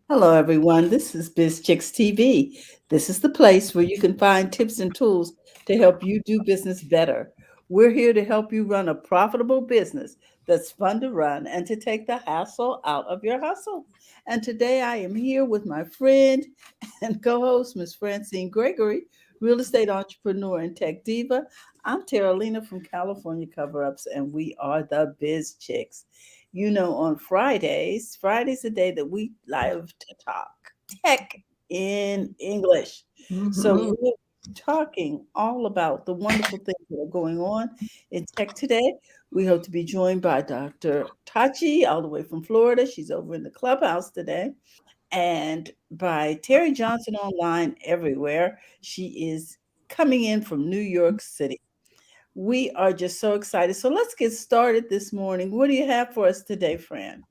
Hello, everyone. This is BizChicks TV. This is the place where you can find tips and tools to help you do business better. We're here to help you run a profitable business that's fun to run and to take the hassle out of your hustle. And today I am here with my friend and co host, Miss Francine Gregory, real estate entrepreneur and tech diva. I'm Terralina from California Cover Ups, and we are the Biz Chicks. On Friday's the day that we live to talk tech in English. So Mhm. we're talking all about the wonderful things that are going on in tech today. We hope to be joined by Dr. Tachi, all the way from Florida. She's over in the clubhouse today. And by Terry Johnson online everywhere. She is coming in from New York City. We are just so excited. So let's get started this morning. What do you have for us today, Fran?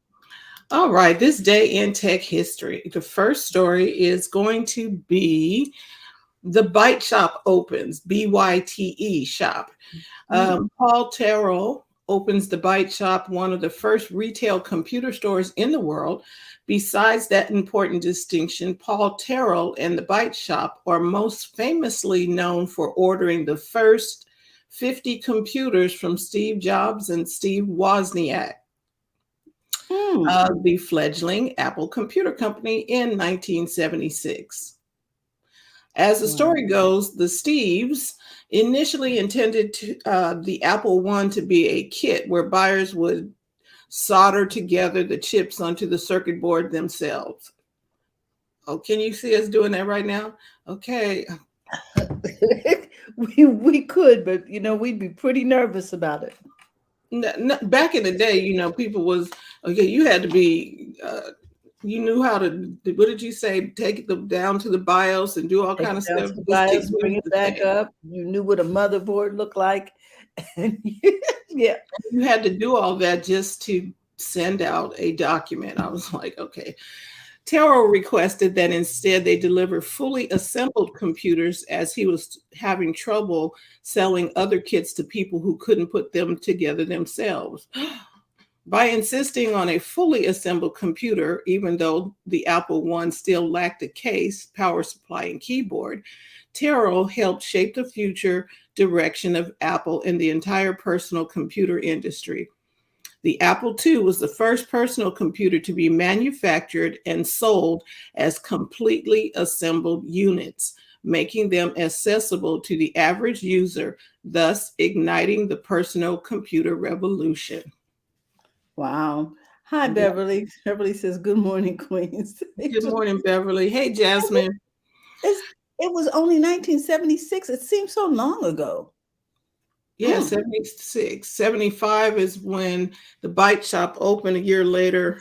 All right, this day in tech history. The first story is going to be the Byte Shop opens, BYTE shop. Hmm. Paul Terrell opens the Byte Shop, one of the first retail computer stores in the world. Besides that important distinction, Paul Terrell and the Byte Shop are most famously known for ordering the first 50 computers from Steve Jobs and Steve Wozniak, Hmm. the fledgling Apple Computer Company in 1976. As the Wow. story goes, the Steves initially intended the Apple One to be a kit where buyers would solder together the chips onto the circuit board themselves. Oh, can you see us doing that right now? Okay. we could, but we'd be pretty nervous about it. Back in the day, people was okay. You had to be. You knew how to. What did you say? Take them down to the BIOS and do all Take kind it of down stuff. to the Just to BIOS, bring use it the back thing. up. You knew what a motherboard looked like. And yeah. You had to do all that just to send out a document. I was like, okay. Terrell requested that instead they deliver fully assembled computers as he was having trouble selling other kits to people who couldn't put them together themselves. By insisting on a fully assembled computer, even though the Apple One still lacked a case, power supply, and keyboard, Terrell helped shape the future direction of Apple and the entire personal computer industry. The Apple II was the first personal computer to be manufactured and sold as completely assembled units, making them accessible to the average user, thus igniting the personal computer revolution. Wow. Hi, Yeah. Beverly. Beverly says, "Good morning, Queens." Good morning, Beverly. Hey, Jasmine. It's, it was only 1976. It seems so long ago. Yeah, Mm. 76. 75 is when the bike shop opened. A year later,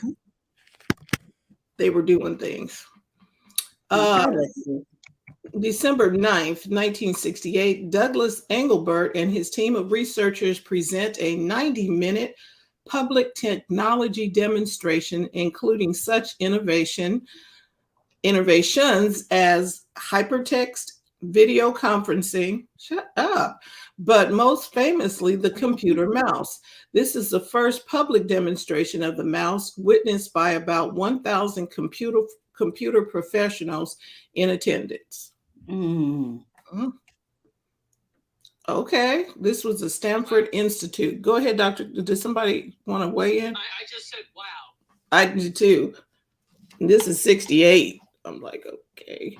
they were doing things. Uh, Okay, let's see. December 9th, 1968, Douglas Engelbert and his team of researchers present a 90-minute public technology demonstration, including such innovations as hypertext video conferencing, shut up, but most famously, the computer mouse. This is the first public demonstration of the mouse witnessed by about 1,000 computer professionals in attendance. Mm. Mm, okay, this was the Stanford Institute. Go ahead, Doctor. Does somebody want to weigh in? I just said wow. I do too. This is 68. I'm like, okay.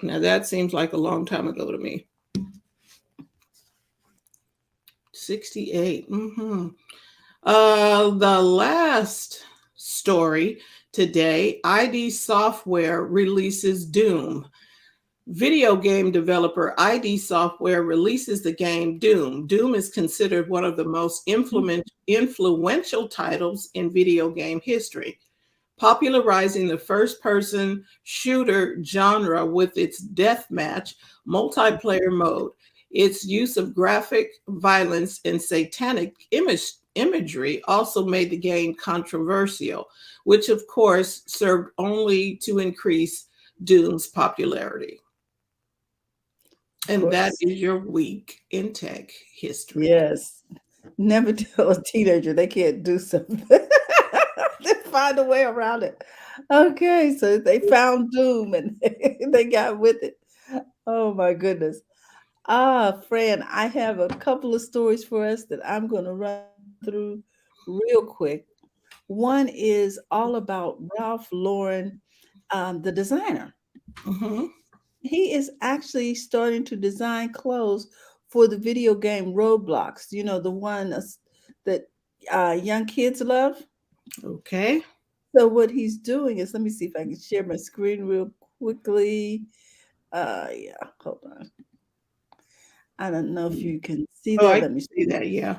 Now that seems like a long time ago to me. 68. The last story today, ID Software releases Doom. Video game developer ID Software releases the game Doom. Doom is considered one of the most influential titles in video game history, popularizing the first person shooter genre with its deathmatch multiplayer mode. Its use of graphic violence and satanic imagery also made the game controversial, which of course served only to increase Doom's popularity. Of And that course. is your week in tech history. Yes. Never tell a teenager they can't do something. They find a way around it. Okay, so they found doom and they got with it. Oh my goodness. Fran, I have a couple of stories for us that I'm going to run through real quick. One is all about Ralph Lauren, the designer. Hmm. He is actually starting to design clothes for the video game Roblox. You know, the one that young kids love. Okay. So what he's doing is, let me see if I can share my screen real quickly. Yeah, hold on. I don't know if you can see Oh, that. I Let can me see see. that. Yeah.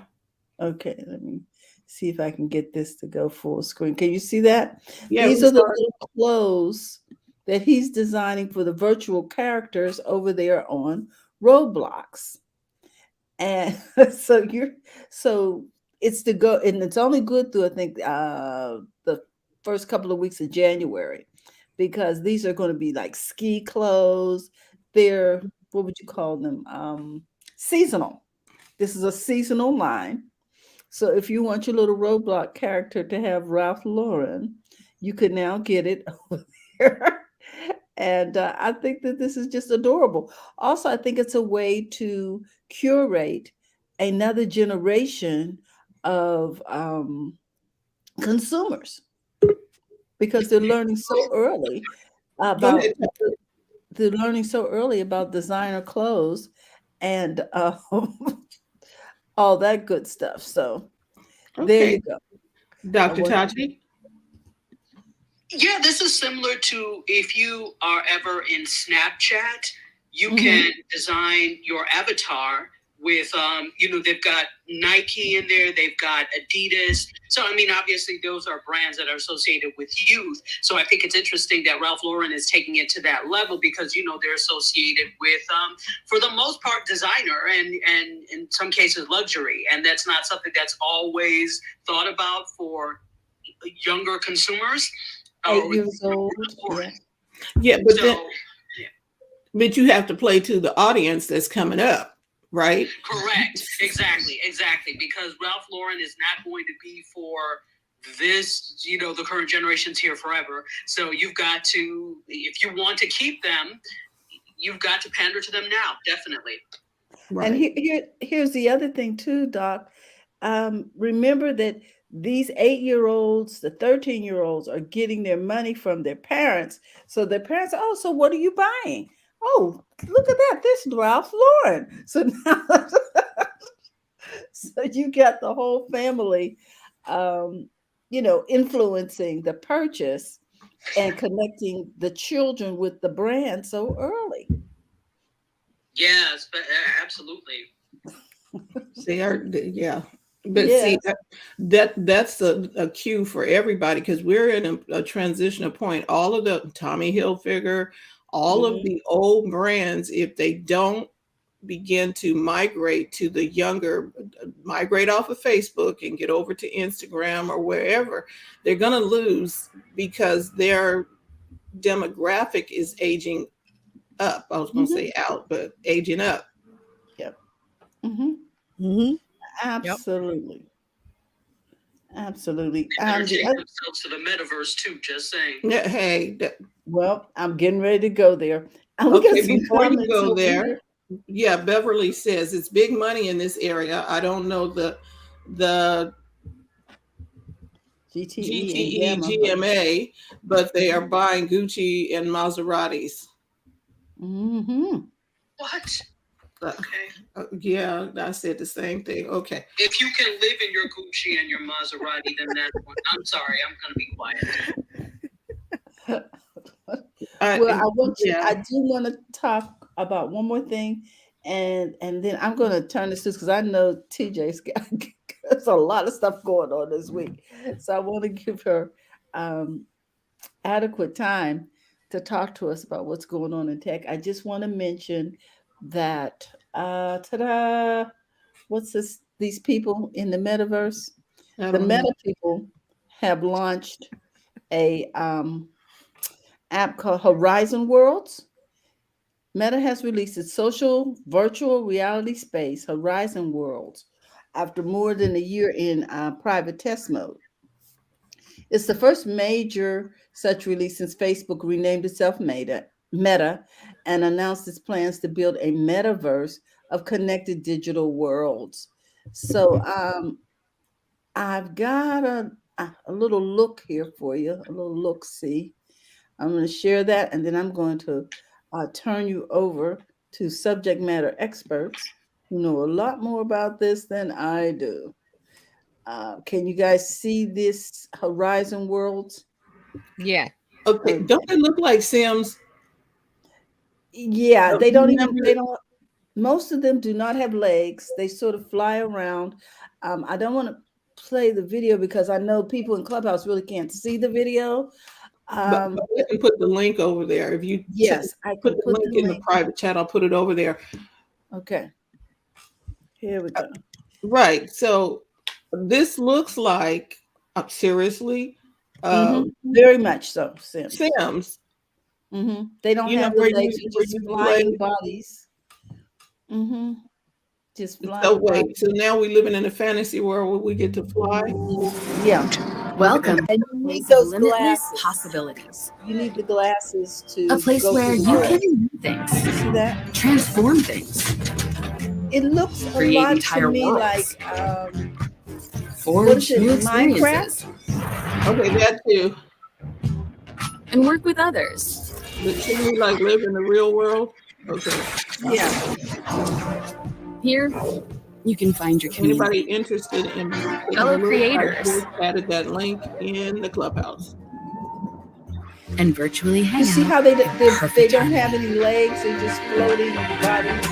Okay, let me see if I can get this to go full screen. Can you see that? Yeah, These we are the saw it. little clothes that he's designing for the virtual characters over there on Roblox. And so you're so it's to go and it's only good through I think the first couple of weeks of January because these are going to be like ski clothes. They're what would you call them? Seasonal. This is a seasonal line. So if you want your little Roblox character to have Ralph Lauren, you can now get it over there. And I think that this is just adorable. Also, I think it's a way to curate another generation of consumers because they're learning so early Go ahead. about they're learning so early about designer clothes and all that good stuff. So there Okay, you go. I Dr. want Tachi. Yeah, this is similar to if you are ever in Snapchat, you Mhm. can design your avatar with, they've got Nike in there, they've got Adidas. So, I mean, obviously, those are brands that are associated with youth. So, I think it's interesting that Ralph Lauren is taking it to that level because, they're associated with, for the most part, designer and in some cases, luxury. And that's not something that's always thought about for younger consumers. 8 years old. Yeah. Yeah, but then, So, yeah, but you have to play to the audience that's coming up, right? correct. Exactly. Because Ralph Lauren is not going to be for this, the current generation's here forever. So you've got to, if you want to keep them, you've got to pander to them now, definitely. And Right. here's the other thing too, Doc. Remember that these 8-year-olds, the 13-year-olds are getting their money from their parents. So their parents, oh, so what are you buying? Oh, look at that. This is Ralph Lauren. So now, so you got the whole family, um, influencing the purchase and connecting the children with the brand so early. Yes, but absolutely. They are, yeah. But see, Yes. that's a cue for everybody because we're in a transitional point. All of the Tommy Hilfiger, all of Mhm. the old brands, if they don't begin to migrate to the younger, migrate off of Facebook and get over to Instagram or wherever, they're going to lose because their demographic is aging up. I was going to Mhm. say out, but aging up. Yep. Mhm. Hmm. Yep. Absolutely. Absolutely. They better The take other, themselves to the metaverse too, just saying. Yeah, hey, well, I'm getting ready to go there. And we got okay, some before you comments go over there, here. yeah, Beverly says it's big money in this area. I don't know the GTE and GTE Gamma, but GMA, but they are buying Gucci and Maseratis. hmm What? Uh, Okay. yeah, I said the same thing. Okay. If you can live in your Gucci and your Maserati, then that's one. I'm sorry, I'm going to be quiet. well, Yeah. I do want to talk about one more thing, and then I'm going to turn this to because I know TJ's got there's a lot of stuff going on this week, so I want to give her um, adequate time to talk to us about what's going on in tech. I just want to mention that ta-da, what's this? These people in the metaverse, I the don't know. Meta people have launched a app called Horizon Worlds. Meta has released its social virtual reality space, Horizon Worlds, after more than a year in private test mode. It's the first major such release since Facebook renamed itself Meta and announced its plans to build a metaverse of connected digital worlds. So I've got a little look here for you, a little look see. I'm going to share that, and then I'm going to turn you over to subject matter experts who know a lot more about this than I do. Can you guys see this Horizon Worlds? Yeah. Okay, don't they look like Sims? Yeah, No, they don't even, remember- they don't, most of them do not have legs. They sort of fly around. I don't want to play the video because I know people in Clubhouse really can't see the video. but I can put the link over there. If you Yes, I can put the put link the in the link. private chat, I'll put it over there. Okay. Here we go. Right. So this looks like, seriously, Very much so, Sims. Sims. They don't You know, have the where legs, you, they're where just you flying play. bodies. Just flying. So wait, so now we living in a fantasy world where we get to fly? Yeah. Welcome And to a you need place those of limitless glasses. possibilities. You need the glasses to A place go where through the you world. can do things, See that? transform things, It looks a create lot to entire me worlds, like forge it, new Minecraft? experiences, Okay, that too. and work with others. But shouldn't we like live in the real world? Okay. Yeah. Here, you can find your community. Anybody interested in Fellow creators. I just added that link in the Clubhouse. And virtually hang You see out how they in they perfect don't harmony. have any legs, they're just floating bodies.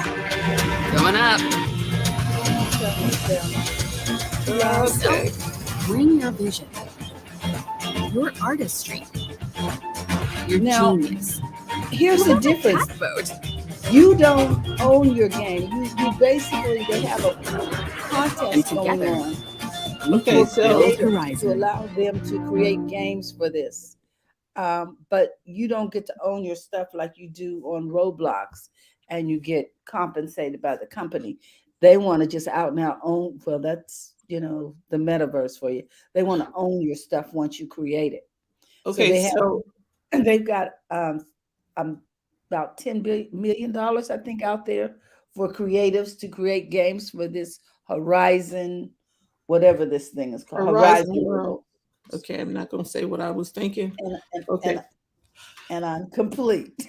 Going up. Okay. Bring your vision, your artistry, your Now, genius. Here's the difference. Catboat. You don't own your game. You basically, they have a contest And going together, on Okay, for so creators to Horizon. allow them to create games for this. But you don't get to own your stuff like you do on Roblox, and you get compensated by the company. They want to just out now own. Well, that's the metaverse for you. They want to own your stuff once you create it. okay, They've got about $10 million, I think, out there for creatives to create games for this Horizon, whatever this thing is called, Horizon Horizon World. World. Okay, I'm not gonna say what I was thinking. Okay. And I'm complete.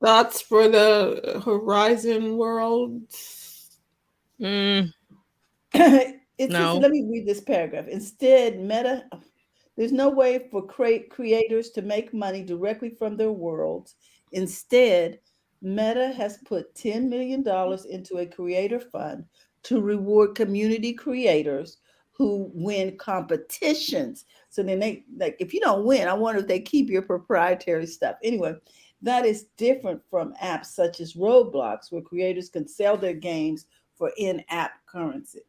Thoughts for the Horizon World? No. Let me read this paragraph. Instead, there's no way for creators to make money directly from their worlds. Instead, Meta has put $10 million into a creator fund to reward community creators who win competitions. So then if you don't win, I wonder if they keep your proprietary stuff. Anyway, that is different from apps such as Roblox, where creators can sell their games for in-app currency.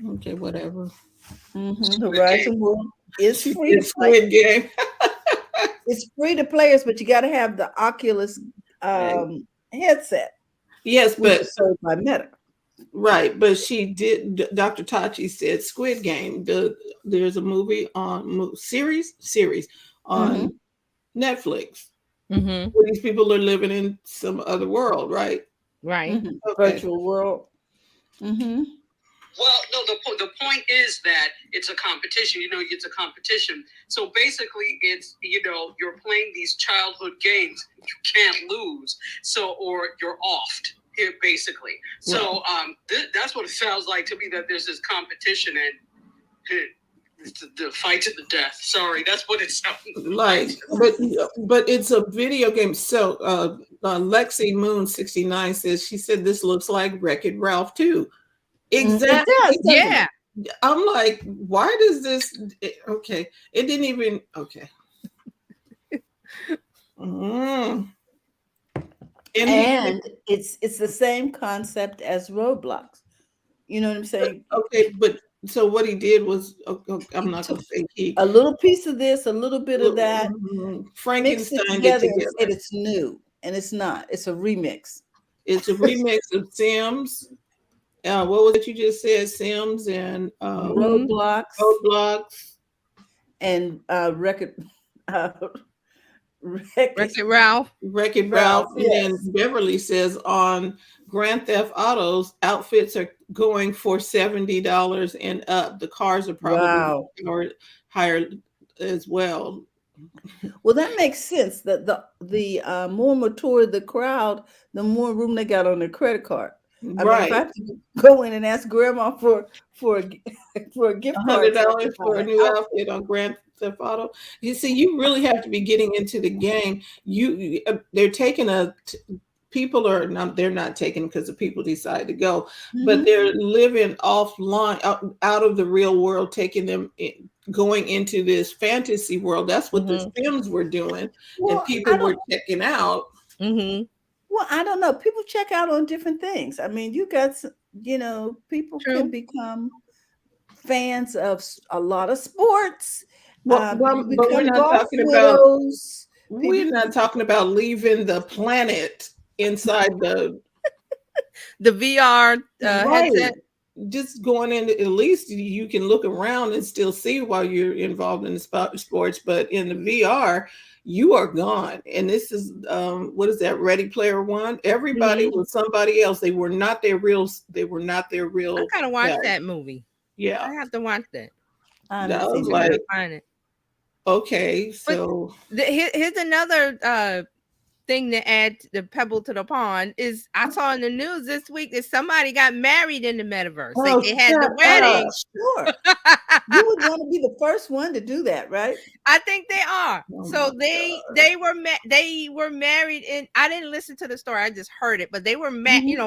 Okay, whatever. Horizon World is free to play. Squid Game. It's free to players, but you got to have the Oculus headset. Yes, which but is sold by Meta. Right, but she did. Dr. Tachi said Squid Game. There's a movie on series on Netflix. Where these people are living in some other world, right? Right. Okay. Virtual world. Well, no, the point is that it's a competition. It's a competition. So basically, it's, you're playing these childhood games. You can't lose. Or you're offed here, basically. So that's what it sounds like to me, that there's this competition and it's the fight to the death. Sorry, that's what it sounds like. But it's a video game. So Lexi Moon 69 says, she said this looks like Wreck-It Ralph 2. Exactly. It does, yeah. I'm like, why does this? Okay, it didn't even. Okay. And it's the same concept as Roblox. You know what I'm saying? Okay, but so what he did was, I'm not going to say a little piece of this, a little bit of that, Frankenstein mixed it together and said it's new, and it's not. It's a remix. It's a remix of Sims what was it you just said? Sims and Roadblocks, Roblox. and uh, Wreck-It Ralph. Wreck-It Ralph, Ralph. And then yes. Beverly says on Grand Theft Autos, outfits are going for $70 and up. The cars are probably Wow. higher as well. Well, that makes sense. That the more mature the crowd, the more room they got on their credit card. I mean, if I Right. have to go in and ask grandma for for a gift card $100 for a new outfit, outfit on Grand Theft Auto. You see, you really have to be getting into the game. They're taking people are not, they're not taking because the people decide to go, but Mhm. they're living offline, out of the real world, taking them going into this fantasy world. That's what the Sims were doing, and Well, I people were don't. checking out. Well, I don't know. People check out on different things. I mean, you got people can True. become fans of a lot of sports. Well, People but we're become not golf talking about widows. we're People not talking about leaving the planet inside the The VR right. headset. Just going in, at least you can look around and still see while you're involved in the sports. But in the VR, you are gone. And this is what is that? Ready Player One. Everybody was somebody else. They were not their real. They were not their real. I kind of watched self. that movie. Yeah, I have to watch that. I that haven't was seen I it. like find it. okay. But So here's another thing to add the pebble to the pond is I saw in the news this week that somebody got married in the metaverse. Like they had the wedding. Sure. You would want to be the first one to do that, right? I think they are. Oh So my they were married in. I didn't listen to the story. I just heard it. But they were married.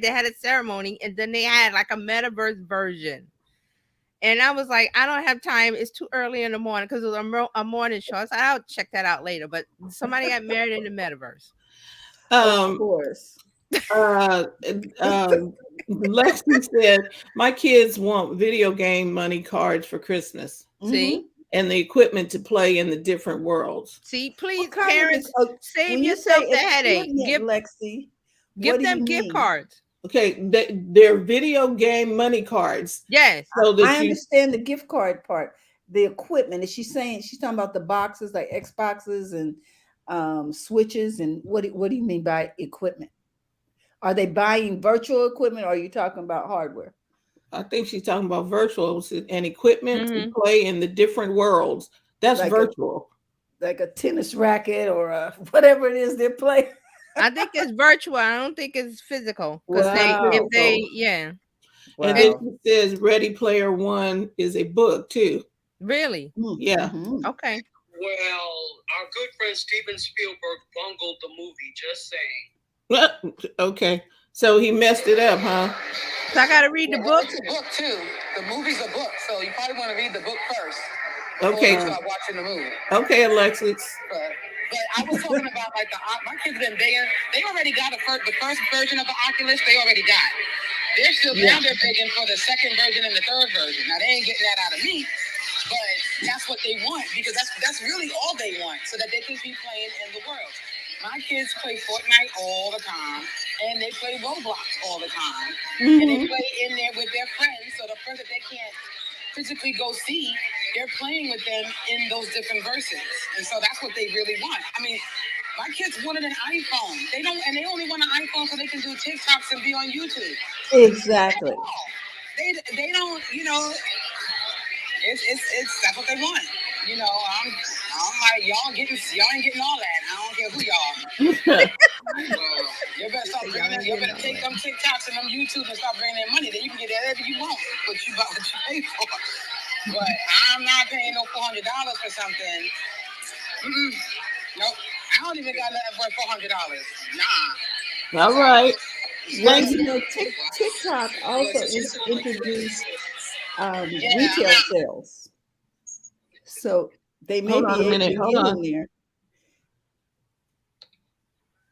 They had a ceremony, and then they had like a metaverse version. And I was like, I don't have time. It's too early in the morning because it was a morning show. I said, I'll check that out later. But somebody got married in the metaverse. Of course. Lexi said, my kids want video game money cards for Christmas. See? And the equipment to play in the different worlds. See, please, What kind of parents, save when you yourself say the headache. equipment, Lexi, Give what do them you gift mean? cards. Okay, they're video game money cards. Yes. So that I understand the gift card part. The equipment. Is she's talking about the boxes like Xboxes and switches, and what do you mean by equipment? Are they buying virtual equipment or are you talking about hardware? I think she's talking about virtual and equipment to play in the different worlds. That's like virtual. Like a tennis racket or whatever it is they're playing. I think it's virtual. I don't think it's physical. Because Wow. Wow. And then it says Ready Player One is a book too. Really? Yeah. Okay. Well, our good friend Steven Spielberg bungled the movie, just saying. Okay. So he messed it up, huh? So I gotta read the book. It's a book too. The movie's a book, so you probably want to read the book first. Okay. Start watching the movie. Okay, Alexis. But I was talking about like my kids been begging. They already got the first version of the Oculus. They already got. They're still now they're begging for the second version and the third version. Now they ain't getting that out of me, but that's what they want because that's really all they want, so that they can keep playing in the world. My kids play Fortnite all the time, and they play Roblox all the time, and they play in there with their friends. So the friends that they can't physically go see, they're playing with them in those different verses, and so that's what they really want. I mean, my kids wanted an iPhone. They only want an iPhone so they can do TikToks and be on YouTube. Exactly. They don't, it's that's what they want. I'm like, y'all ain't getting all that. I don't care who y'all are. You better start bringing you better take them TikToks and them YouTube and start bringing in money. Then you can get whatever you want, but you got what you pay for. But I'm not paying no $400 for something. Nope. I don't even got nothing for $400. Nah. All right. Well, TikTok also introduced retail sales. So they may be able to get in there.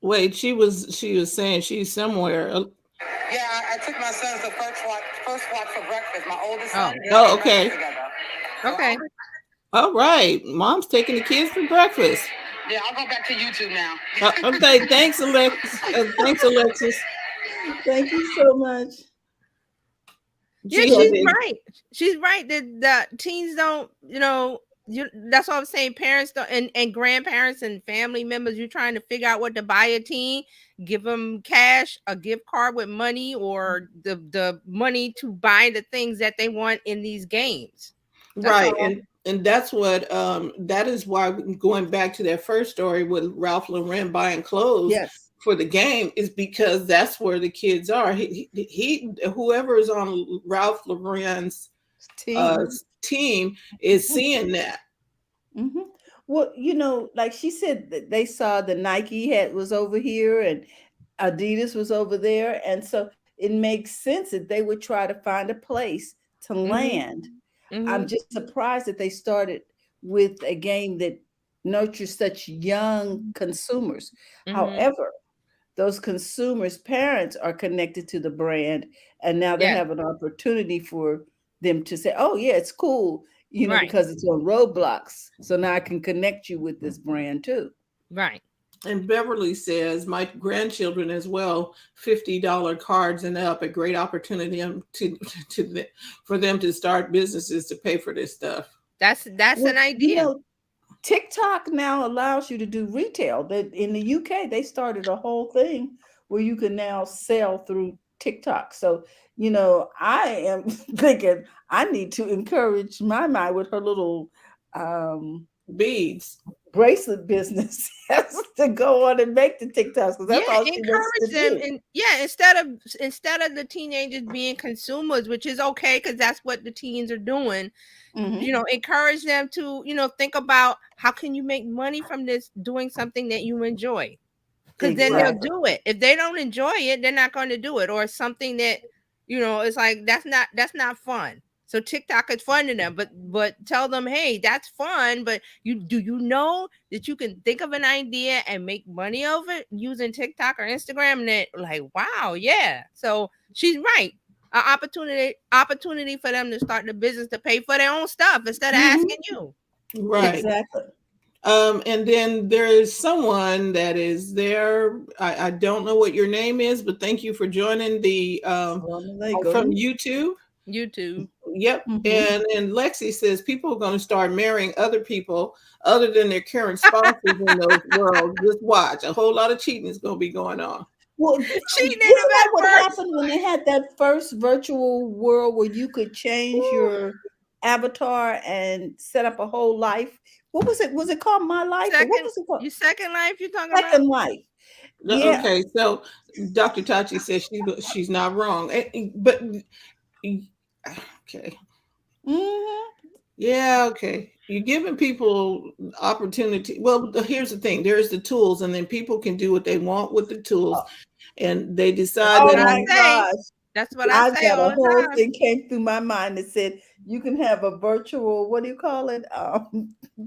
Wait, she was saying she's somewhere. Yeah, I took my sons to first watch for breakfast. My oldest son. Oh, okay. Okay. All right. Mom's taking the kids for breakfast. Yeah, I'll go back to YouTube now. Okay, thanks, Alexis. Thanks, Alexis. Thank you so much. Yeah, So she's they- right. She's right that the teens don't, that's what I'm saying. Parents don't, and grandparents and family members, you're trying to figure out what to buy a teen, give them cash, a gift card with money, or the money to buy the things that they want in these games. That's right, all. and that's what that is why, going back to that first story with Ralph Lauren buying clothes Yes. for the game, is because that's where the kids are. He whoever is on Ralph Lauren's team is seeing that. Mm-hmm. Well, like she said, that they saw the Nike hat was over here and Adidas was over there, and so it makes sense that they would try to find a place to land. I'm just surprised that they started with a game that nurtures such young consumers. However, those consumers' parents are connected to the brand, and now they have an opportunity for them to say, "Oh, yeah, it's cool," Right. because it's on Roblox. So now I can connect you with this brand too. Right. And Beverly says, my grandchildren as well, $50 cards and up, a great opportunity for them to start businesses to pay for this stuff. That's an idea. TikTok now allows you to do retail. That in the UK, they started a whole thing where you can now sell through TikTok. So, I am thinking I need to encourage my mind with her little beads bracelet business has to go on and make the TikToks, because that's all she wants to encourage them. do. And instead of the teenagers being consumers, which is okay because that's what the teens are doing. Encourage them to think about how can you make money from this, doing something that you enjoy, because then they'll do it. If they don't enjoy it, they're not going to do it, or something that it's like that's not fun. So TikTok is fun to them, but tell them, hey, that's fun, but do you know that you can think of an idea and make money of it using TikTok or Instagram? And they're like, wow, yeah. So she's right. An opportunity for them to start the business to pay for their own stuff instead of asking you. Right. Exactly. And then there is someone that is there. I don't know what your name is, but thank you for joining the from YouTube. Yep. And Lexi says people are going to start marrying other people other than their current spouses in those worlds. Just watch. A whole lot of cheating is going to be going on. Well, cheating what happened when they had that first virtual world where you could change your avatar and set up a whole life? What was it? Was it called My Life? What was it called? Your Second Life? You're talking Second about? Life. Yeah. Okay, so Dr. Tachi says she's not wrong, but okay. Yeah, okay. You're giving people opportunity. Well, here's the thing: there's the tools, and then people can do what they want with the tools, and they decide. Oh my gosh! That's what I say all the time. A whole thing came through my mind that said you can have a virtual, what do you call it?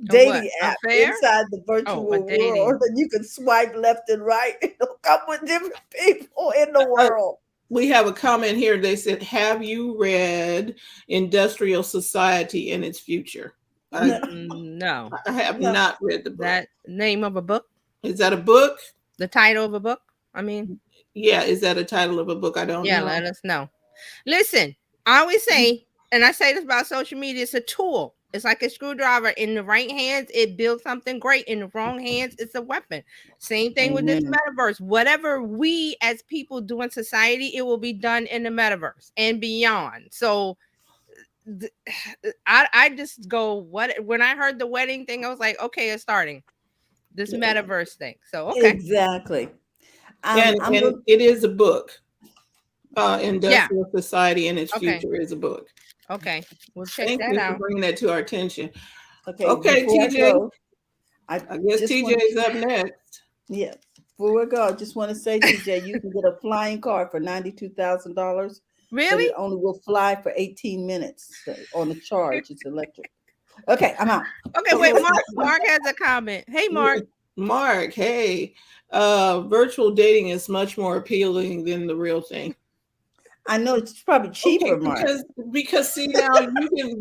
Dating app inside the virtual world, and you can swipe left and right. It'll come with different people in the world. We have a comment here. They said, have you read Industrial Society and Its Future? No. I have not read the book. That name of a book? Is that a book? The title of a book? I mean. Yeah, is that a title of a book? I don't know. Yeah, let us know. Listen, I always say, and I say this about social media, it's a tool. It's like a screwdriver. In the right hands, it builds something great. In the wrong hands, it's a weapon. Same thing with this metaverse. Whatever we as people do in society, it will be done in the metaverse and beyond. So I just go, when I heard the wedding thing, I was like, okay, it's starting this metaverse thing. So okay. Exactly. And it is a book. Industrial Society and Its Future is a book. Okay, we'll check Thank that you out. for bringing that to our attention. Okay, TJ. I guess TJ's up next. Yeah. Before we go, I just want to say, TJ, you can get a flying car for $92,000. Really? But it only will fly for 18 minutes on the charge. It's electric. Okay, I'm out. Okay, wait. Mark has a comment. Hey, Mark. Mark, hey. Virtual dating is much more appealing than the real thing. I know it's probably cheaper, Mark. Because see now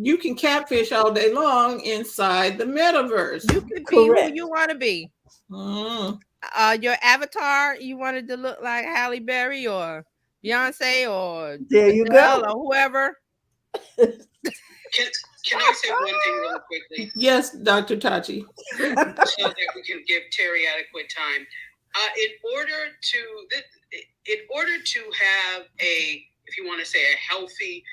you can catfish all day long inside the metaverse. You can be who you want to be. Your avatar, you wanted to look like Halle Berry or Beyonce or there you go, or whoever. Can I say one thing really quickly? Yes, Dr. Tachi. So that we can give Terry adequate time. In order to have if you want to say a healthy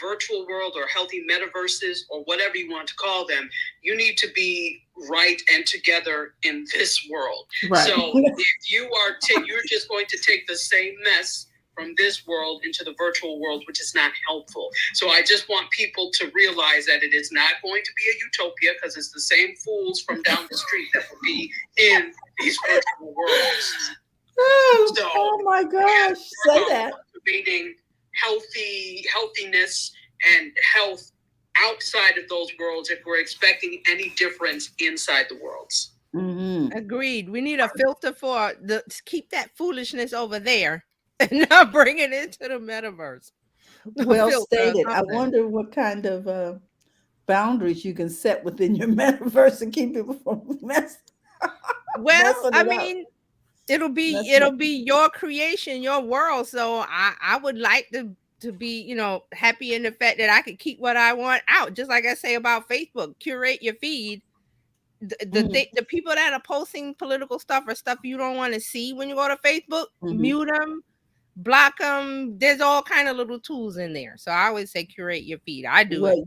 virtual world or healthy metaverses or whatever you want to call them, you need to be right and together in this world. Right. So if you are you're just going to take the same mess from this world into the virtual world, which is not helpful. So I just want people to realize that it is not going to be a utopia, because it's the same fools from down the street that will be in these virtual worlds. Oh my gosh, say that. Cultivating healthiness and health outside of those worlds if we're expecting any difference inside the worlds. Mm-hmm. Agreed. We need a filter for to keep that foolishness over there and not bring it into the metaverse. Well Filter or stated. I something. wonder what kind of boundaries you can set within your metaverse and keep people from messing Well, I it up. mean, it'll be your creation, your world. So I would like to be, happy in the fact that I could keep what I want out. Just like I say about Facebook, curate your feed. The people that are posting political stuff or stuff you don't want to see when you go to Facebook, mute them, block them. There's all kind of little tools in there. So I always say curate your feed. I do it.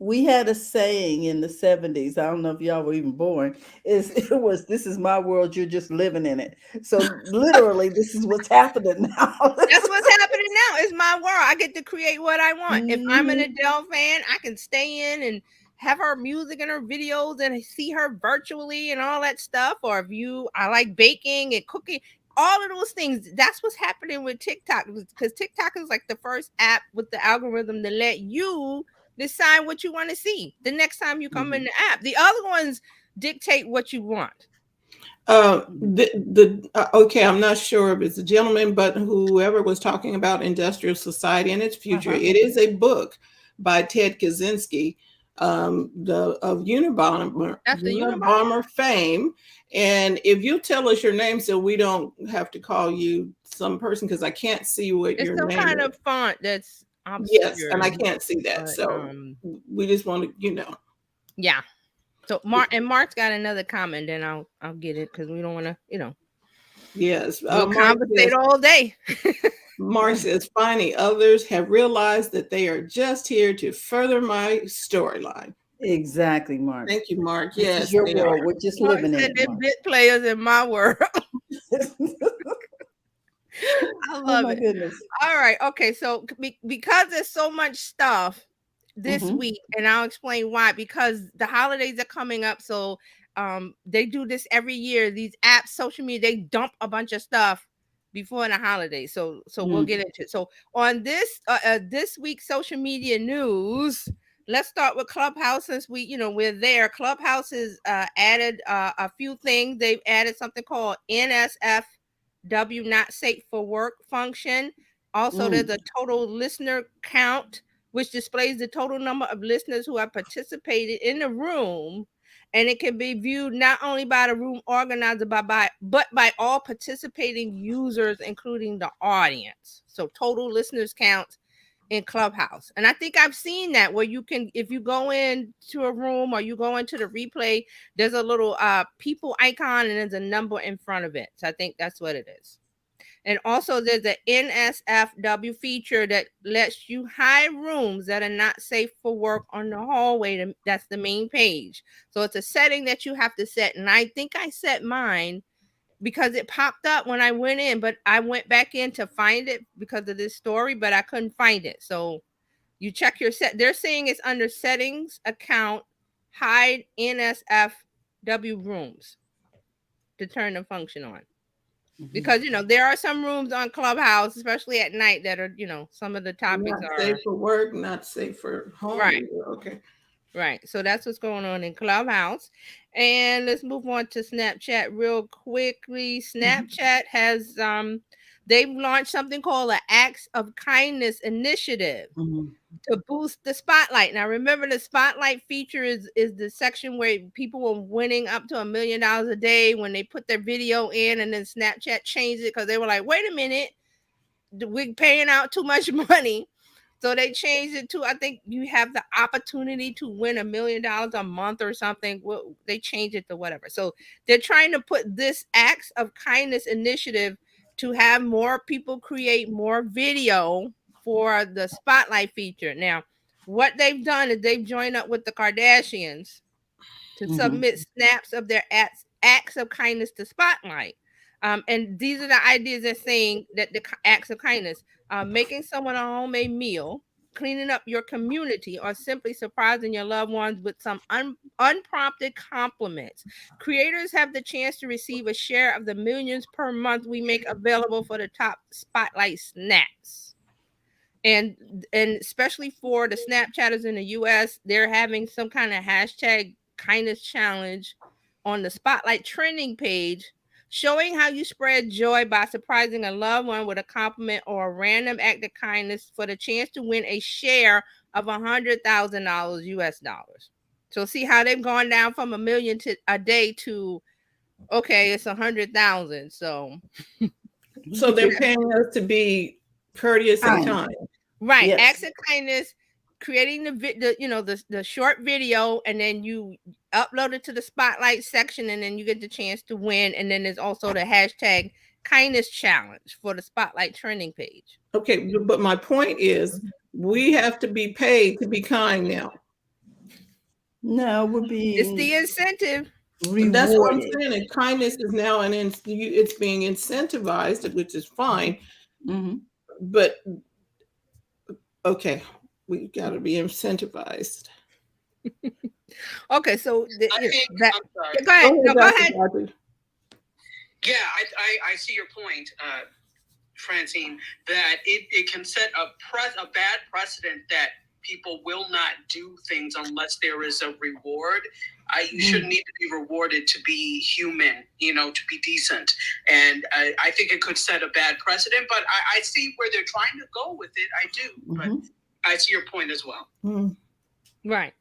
We had a saying in the 70s. I don't know if y'all were even born. This is my world, you're just living in it. So literally, this is what's happening now. That's what's happening now. It's my world. I get to create what I want. If I'm an Adele fan, I can stay in and have her music and her videos and see her virtually and all that stuff. Or if I like baking and cooking, all of those things. That's what's happening with TikTok, because TikTok is like the first app with the algorithm to let you decide what you want to see the next time you come in the app. The other ones dictate what you want. Okay, I'm not sure if it's a gentleman, but whoever was talking about industrial society and its future, it is a book by Ted Kaczynski, of Unabomber fame. And if you tell us your name so we don't have to call you some person, because I can't see what your name is. It's some kind of font that's obscure. Yes, and I can't see that. So we just want to, Yeah. So Mark's got another comment, and I'll get it, because we don't want to, Yes. We'll conversate all day. Mark says, finally, others have realized that they are just here to further my storyline. Exactly, Mark. Thank you, Mark. This yes, is your world. We're just living in it. They're bit players in my world. I love it. Goodness. All right. Okay. So because there's so much stuff this week, and I'll explain why. Because the holidays are coming up, so they do this every year. These apps, social media, they dump a bunch of stuff before the holidays. So we'll get into it. So on this week's social media news, let's start with Clubhouse, since we're there. Clubhouse has added a few things. They've added something called NSFW, not safe for work function. Also, there's a total listener count, which displays the total number of listeners who have participated in the room. And it can be viewed not only by the room organizer, but by all participating users, including the audience. So total listeners count in Clubhouse. And I think I've seen that, where you can, if you go into a room or you go into the replay, there's a little people icon and there's a number in front of it. So I think that's what it is. And also there's the NSFW feature that lets you hide rooms that are not safe for work on the hallway. That's the main page. So it's a setting that you have to set. And I think I set mine because it popped up when I went in, but I went back in to find it because of this story, but I couldn't find it. So you check your set. They're saying it's under settings, account, hide NSFW rooms to turn the function on. Because there are some rooms on Clubhouse, especially at night, that are some of the topics not are safe for work, not safe for home. Right. Okay. Right. So that's what's going on in Clubhouse. And let's move on to Snapchat real quickly. Snapchat has they've launched something called an Acts of Kindness initiative to boost the spotlight. Now, remember, the spotlight feature is the section where people were winning up to $1 million a day when they put their video in, and then Snapchat changed it because they were like, wait a minute, we're paying out too much money. So they changed it to, I think you have the opportunity to win $1 million a month or something. Well, they changed it to whatever. So they're trying to put this acts of kindness initiative to have more people create more video for the spotlight feature. Now, what they've done is they've joined up with the Kardashians to submit snaps of their acts of kindness to spotlight. And these are the ideas they're saying that the acts of kindness, making someone a homemade meal, cleaning up your community, or simply surprising your loved ones with some unprompted compliments. Creators have the chance to receive a share of the millions per month we make available for the top spotlight snaps. And especially for the Snapchatters in the US, they're having some kind of hashtag kindness challenge on the Spotlight trending page, showing how you spread joy by surprising a loved one with a compliment or a random act of kindness for the chance to win a share of $100,000 US dollars. So see how they've gone down from $1 million a day to, okay, it's 100,000. So they're paying us to be courteous and kind. Right. Yes. Acts of kindness, creating the short video, and then you upload it to the spotlight section, and then you get the chance to win. And then there's also the hashtag kindness challenge for the spotlight trending page. Okay, but my point is we have to be paid to be kind now. No, we're being. It's the incentive. Rewarded. That's what I'm saying. And kindness is now it's being incentivized, which is fine. But okay, we got to be incentivized. Okay, so I'm sorry. go ahead. No, go ahead. Yeah, I see your point, Francine, that it can set a bad precedent that people will not do things unless there is a reward. You shouldn't need to be rewarded to be human, to be decent. And I think it could set a bad precedent, but I see where they're trying to go with it. I do, but I see your point as well. Right.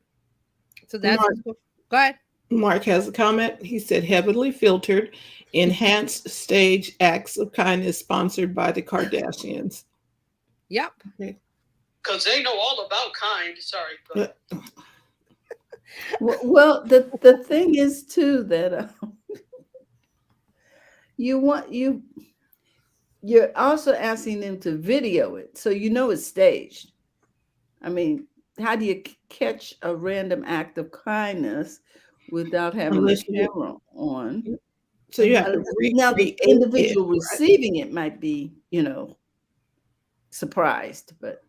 So that's go ahead. Mark has a comment. He said, heavily filtered, enhanced stage acts of kindness sponsored by the Kardashians. Yep. Because they know all about kind. Sorry. Well, the thing is too that you're also asking them to video it, so it's staged. I mean, how do you catch a random act of kindness without having the camera on? So you have to now the individual receiving it might be, surprised, but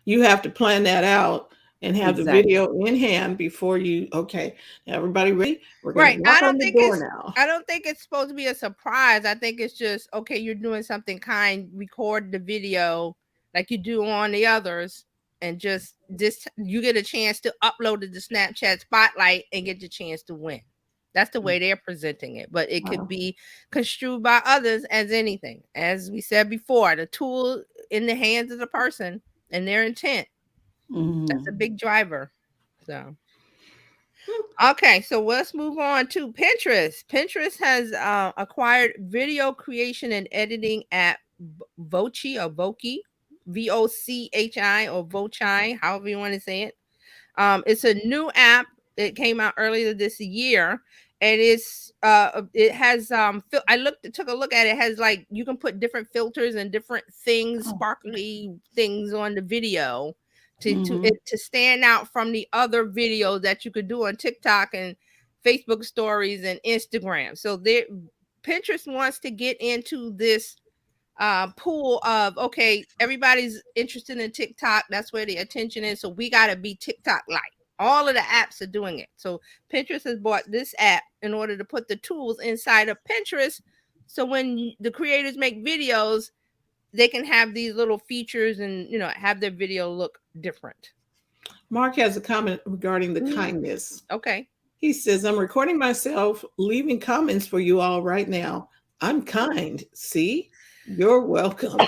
you have to plan that out and have the video in hand before you. Okay, everybody ready? We're going to knock on the door now. I don't think it's supposed to be a surprise. I think it's just, okay, you're doing something kind. Record the video like you do on the others, and just you get a chance to upload it to Snapchat Spotlight and get the chance to win. That's the way they're presenting it, but it could be construed by others as anything. As we said before, the tool in the hands of the person and their intent. That's a big driver. So, okay, so let's move on to Pinterest. Pinterest has acquired video creation and editing app Vochi or Voki, VOCHI or Vochi, however you want to say it. It's a new app. It came out earlier this year, and it has I took a look at it. It has like you can put different filters and different things, sparkly things on the video to stand out from the other videos that you could do on TikTok and Facebook stories and Instagram. So Pinterest wants to get into this pool of, okay, everybody's interested in TikTok. That's where the attention is. So we got to be TikTok-like. All of the apps are doing it. So Pinterest has bought this app in order to put the tools inside of Pinterest. So when the creators make videos, they can have these little features and, have their video look different. Mark has a comment regarding the kindness. Okay. He says, I'm recording myself, leaving comments for you all right now. I'm kind. See? You're welcome.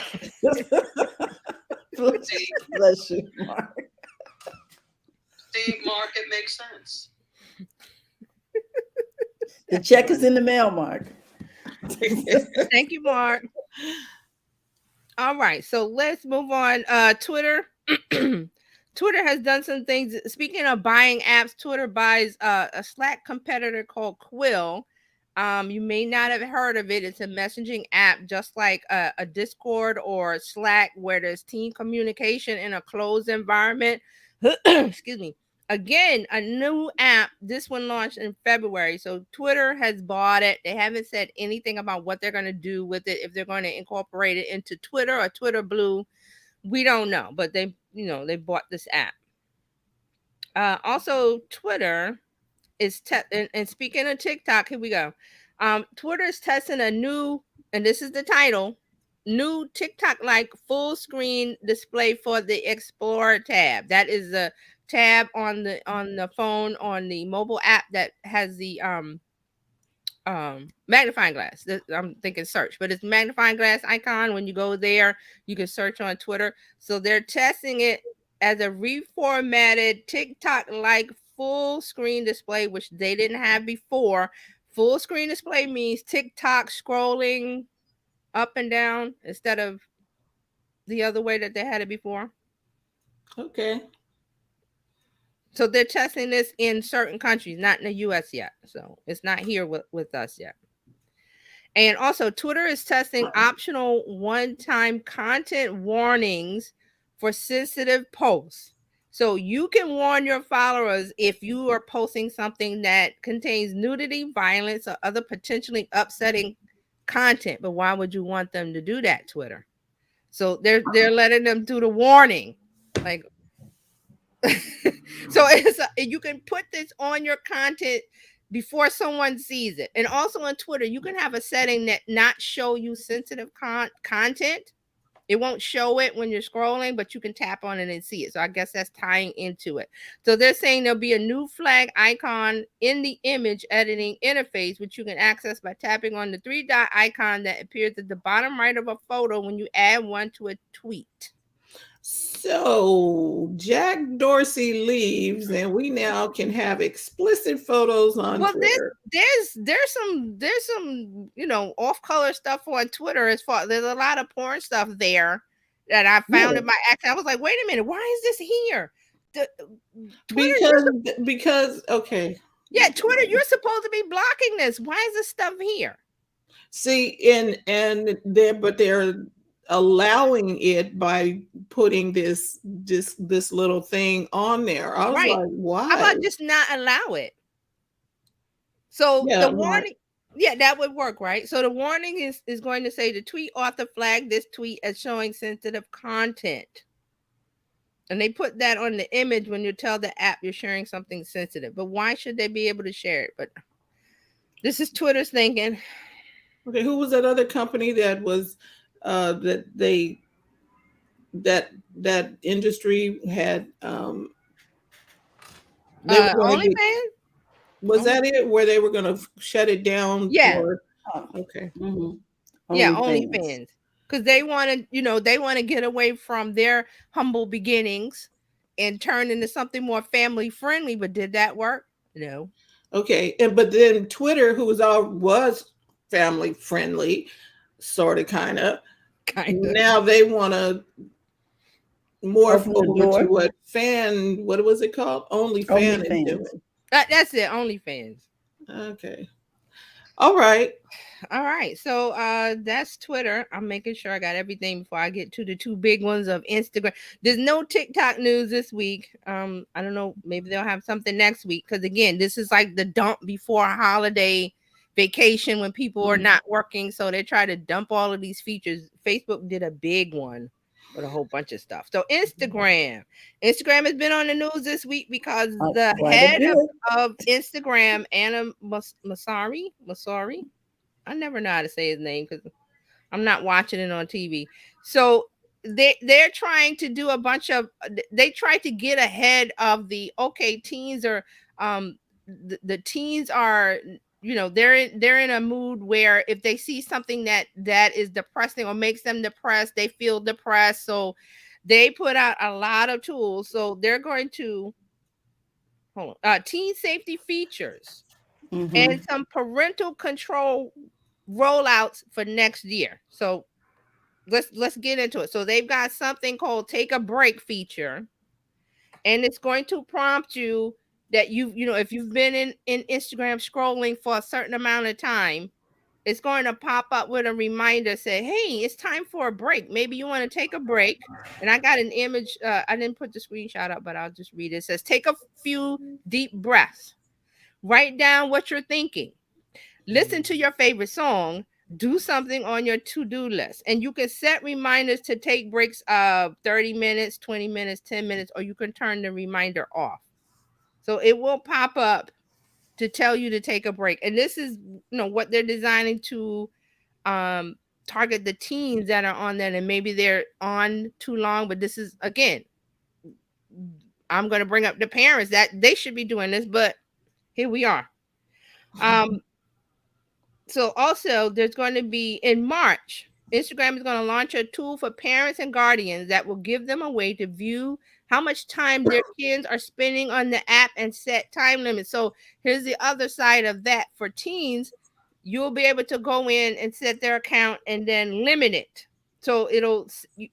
Bless you, Mark. See, Mark, it makes sense. The check is in the mail, Mark. Thank you, Mark. All right, so let's move on. Twitter Twitter has done some things. Speaking of buying apps, Twitter buys a Slack competitor called Quill. You may not have heard of it. It's a messaging app just like a Discord or Slack, where there's team communication in a closed environment. Excuse me. Again, a new app. This one launched in February. So Twitter has bought it. They haven't said anything about what they're going to do with it, if they're going to incorporate it into Twitter or Twitter Blue. We don't know, but they bought this app. Also, Twitter is and speaking of TikTok, here we go. Twitter is testing a new, and this is the title, new TikTok-like full screen display for the Explorer tab. That is the tab on the phone, on the mobile app that has the magnifying glass. I'm thinking search, but it's magnifying glass icon. When you go there, you can search on Twitter. So they're testing it as a reformatted TikTok like full screen display, which they didn't have before. Full screen display means TikTok scrolling up and down instead of the other way that they had it before. Okay. So they're testing this in certain countries, not in the US yet. So it's not here with us yet. And also, Twitter is testing optional one-time content warnings for sensitive posts. So you can warn your followers if you are posting something that contains nudity, violence, or other potentially upsetting content. But why would you want them to do that, Twitter? So they're letting them do the warning. Like, so you can put this on your content before someone sees it. And also on Twitter, you can have a setting that not show you sensitive content. It won't show it when you're scrolling, but you can tap on it and see it. So I guess that's tying into it. So they're saying there'll be a new flag icon in the image editing interface, which you can access by tapping on the 3-dot icon that appears at the bottom right of a photo when you add one to a tweet. So Jack Dorsey leaves, and we now can have explicit photos on Twitter. There's some off-color stuff on Twitter. As far there's a lot of porn stuff there that I found in my act. I was like, wait a minute, why is this here? Because okay. Yeah, Twitter, you're supposed to be blocking this. Why is this stuff here? See, and they're allowing it by putting this little thing on there. I was like, why? How about just not allow it? So the warning, that would work, right? So the warning is going to say the tweet author flagged this tweet as showing sensitive content. And they put that on the image when you tell the app you're sharing something sensitive. But why should they be able to share it? But this is Twitter's thinking. Okay, who was that other company that was that industry had OnlyFans? Was that it, where they were going to shut it down? Yeah. Okay. Mm-hmm. Yeah, OnlyFans. Because they want to get away from their humble beginnings and turn into something more family friendly. But did that work? No. Okay, but then Twitter, who was family friendly, sort of, kind of. Now they want to morph over to what was it called? OnlyFans is doing. That's it, OnlyFans. Okay. All right. So that's Twitter. I'm making sure I got everything before I get to the two big ones of Instagram. There's no TikTok news this week. I don't know. Maybe they'll have something next week. Because again, this is like the dump before holiday vacation when people are not working. So they try to dump all of these features. Facebook did a big one with a whole bunch of stuff. So Instagram has been on the news this week because the head of Instagram, Anna Masari, I never know how to say his name because I'm not watching it on TV. So they're trying to do a bunch of, they try to get ahead of teens are, the teens are, they're in a mood where if they see something that is depressing or makes them depressed, they feel depressed. So they put out a lot of tools. So they're going to teen safety features and some parental control rollouts for next year. So let's get into it. So they've got something called take a break feature, and it's going to prompt you that you know, if you've been in Instagram scrolling for a certain amount of time, it's going to pop up with a reminder, say, hey, it's time for a break. Maybe you want to take a break. And I got an image. I didn't put the screenshot up, but I'll just read it. It says, take a few deep breaths. Write down what you're thinking. Listen to your favorite song. Do something on your to-do list. And you can set reminders to take breaks of 30 minutes, 20 minutes, 10 minutes, or you can turn the reminder off. So it will pop up to tell you to take a break. And this is, you know, what they're designing to target the teens that are on that, and maybe they're on too long. But this is, again, I'm going to bring up the parents that they should be doing this, but here we are. So also there's going to be in March, Instagram is going to launch a tool for parents and guardians that will give them a way to view how much time their kids are spending on the app and set time limits. So here's the other side of that. For teens, you'll be able to go in and set their account and then limit it. So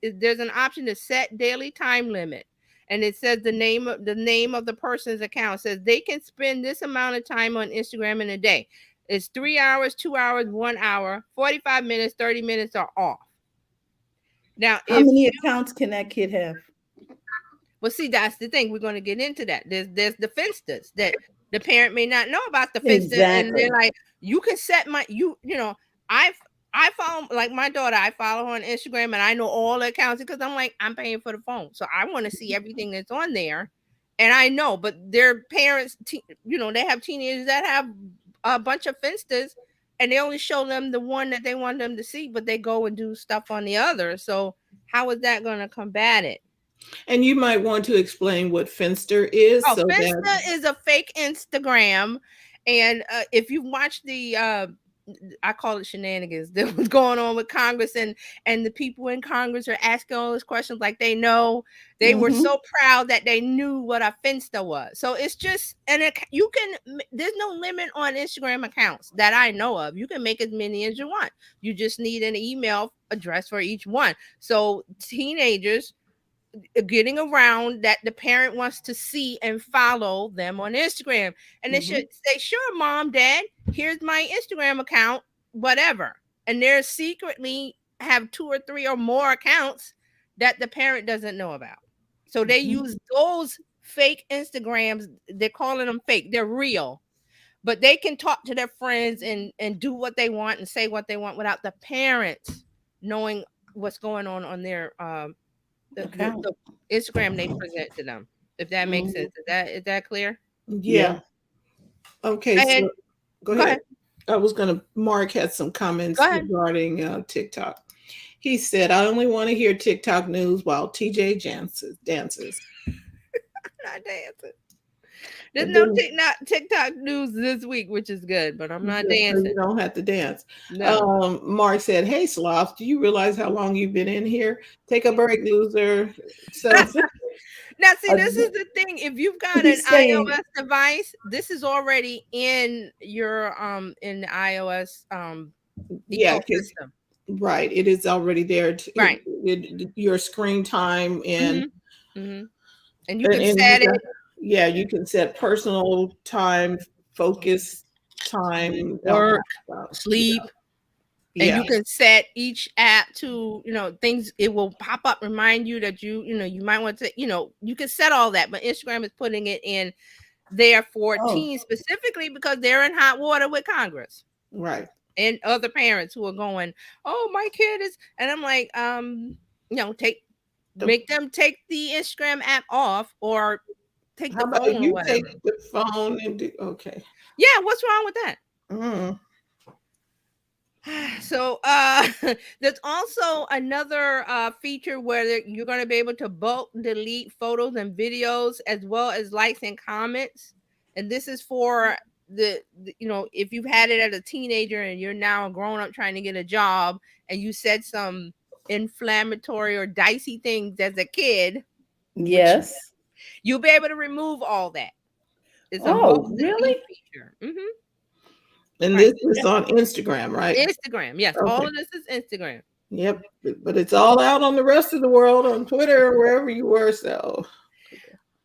there's an option to set daily time limit. And it says the name of the person's account. It says they can spend this amount of time on Instagram in a day. It's 3 hours, 2 hours, 1 hour, 45 minutes, 30 minutes are off. Now, how many accounts can that kid have? Well, see, that's the thing. We're going to get into that. There's the finsters that the parent may not know about the finster. Exactly. And they're like, you can set you know, I follow, like my daughter, I follow her on Instagram and I know all the accounts because I'm like, I'm paying for the phone. So I want to see everything that's on there. And I know, but their parents, you know, they have teenagers that have a bunch of finsters and they only show them the one that they want them to see, but they go and do stuff on the other. So how is that going to combat it? And you might want to explain what Finster is. Oh, so Finster is a fake Instagram. And if you watch the, I call it shenanigans that was going on with Congress, and the people in Congress are asking all those questions like they know. They were so proud that they knew what a Finster was. So it's just, and there's no limit on Instagram accounts that I know of. You can make as many as you want. You just need an email address for each one. So teenagers getting around that the parent wants to see and follow them on Instagram, and they should say, sure, mom, dad, here's my Instagram account, whatever. And they're secretly have 2 or 3 or more accounts that the parent doesn't know about. So they use those fake Instagrams. They're calling them fake. They're real, but they can talk to their friends and do what they want and say what they want without the parents knowing what's going on their the Instagram they present to them, if that makes sense. Is that clear? Yeah. Okay. And, so go ahead. Mark had some comments regarding TikTok. He said, I only want to hear TikTok news while TJ dances. Not dancing. There's no TikTok news this week, which is good, but I'm not dancing. You don't have to dance. No. Mark said, hey, Sloth, do you realize how long you've been in here? Take a break, loser. So now, see, this is the thing. If you've got an iOS device, this is already in your in the iOS ecosystem. Right. It is already there. Your screen time and and you can set it. Yeah, you can set personal time, focus time, work, sleep. And you can set each app to, you know, things. It will pop up, remind you that you might want to, you can set all that. But Instagram is putting it in there for teens specifically because they're in hot water with Congress. Right. And other parents who are going, oh, my kid is. And I'm like, make them take the Instagram app off or take the phone. You take the phone and do Yeah, what's wrong with that? So there's also another feature where you're going to be able to bulk delete photos and videos as well as likes and comments. And this is for the if you've had it as a teenager and you're now a grown up trying to get a job and you said some inflammatory or dicey things as a kid. Yes. You'll be able to remove all that. It's a really feature. And this is on Instagram, right? Instagram, yes. Okay. All of this is Instagram. Yep, but it's all out on the rest of the world on Twitter or wherever you were. So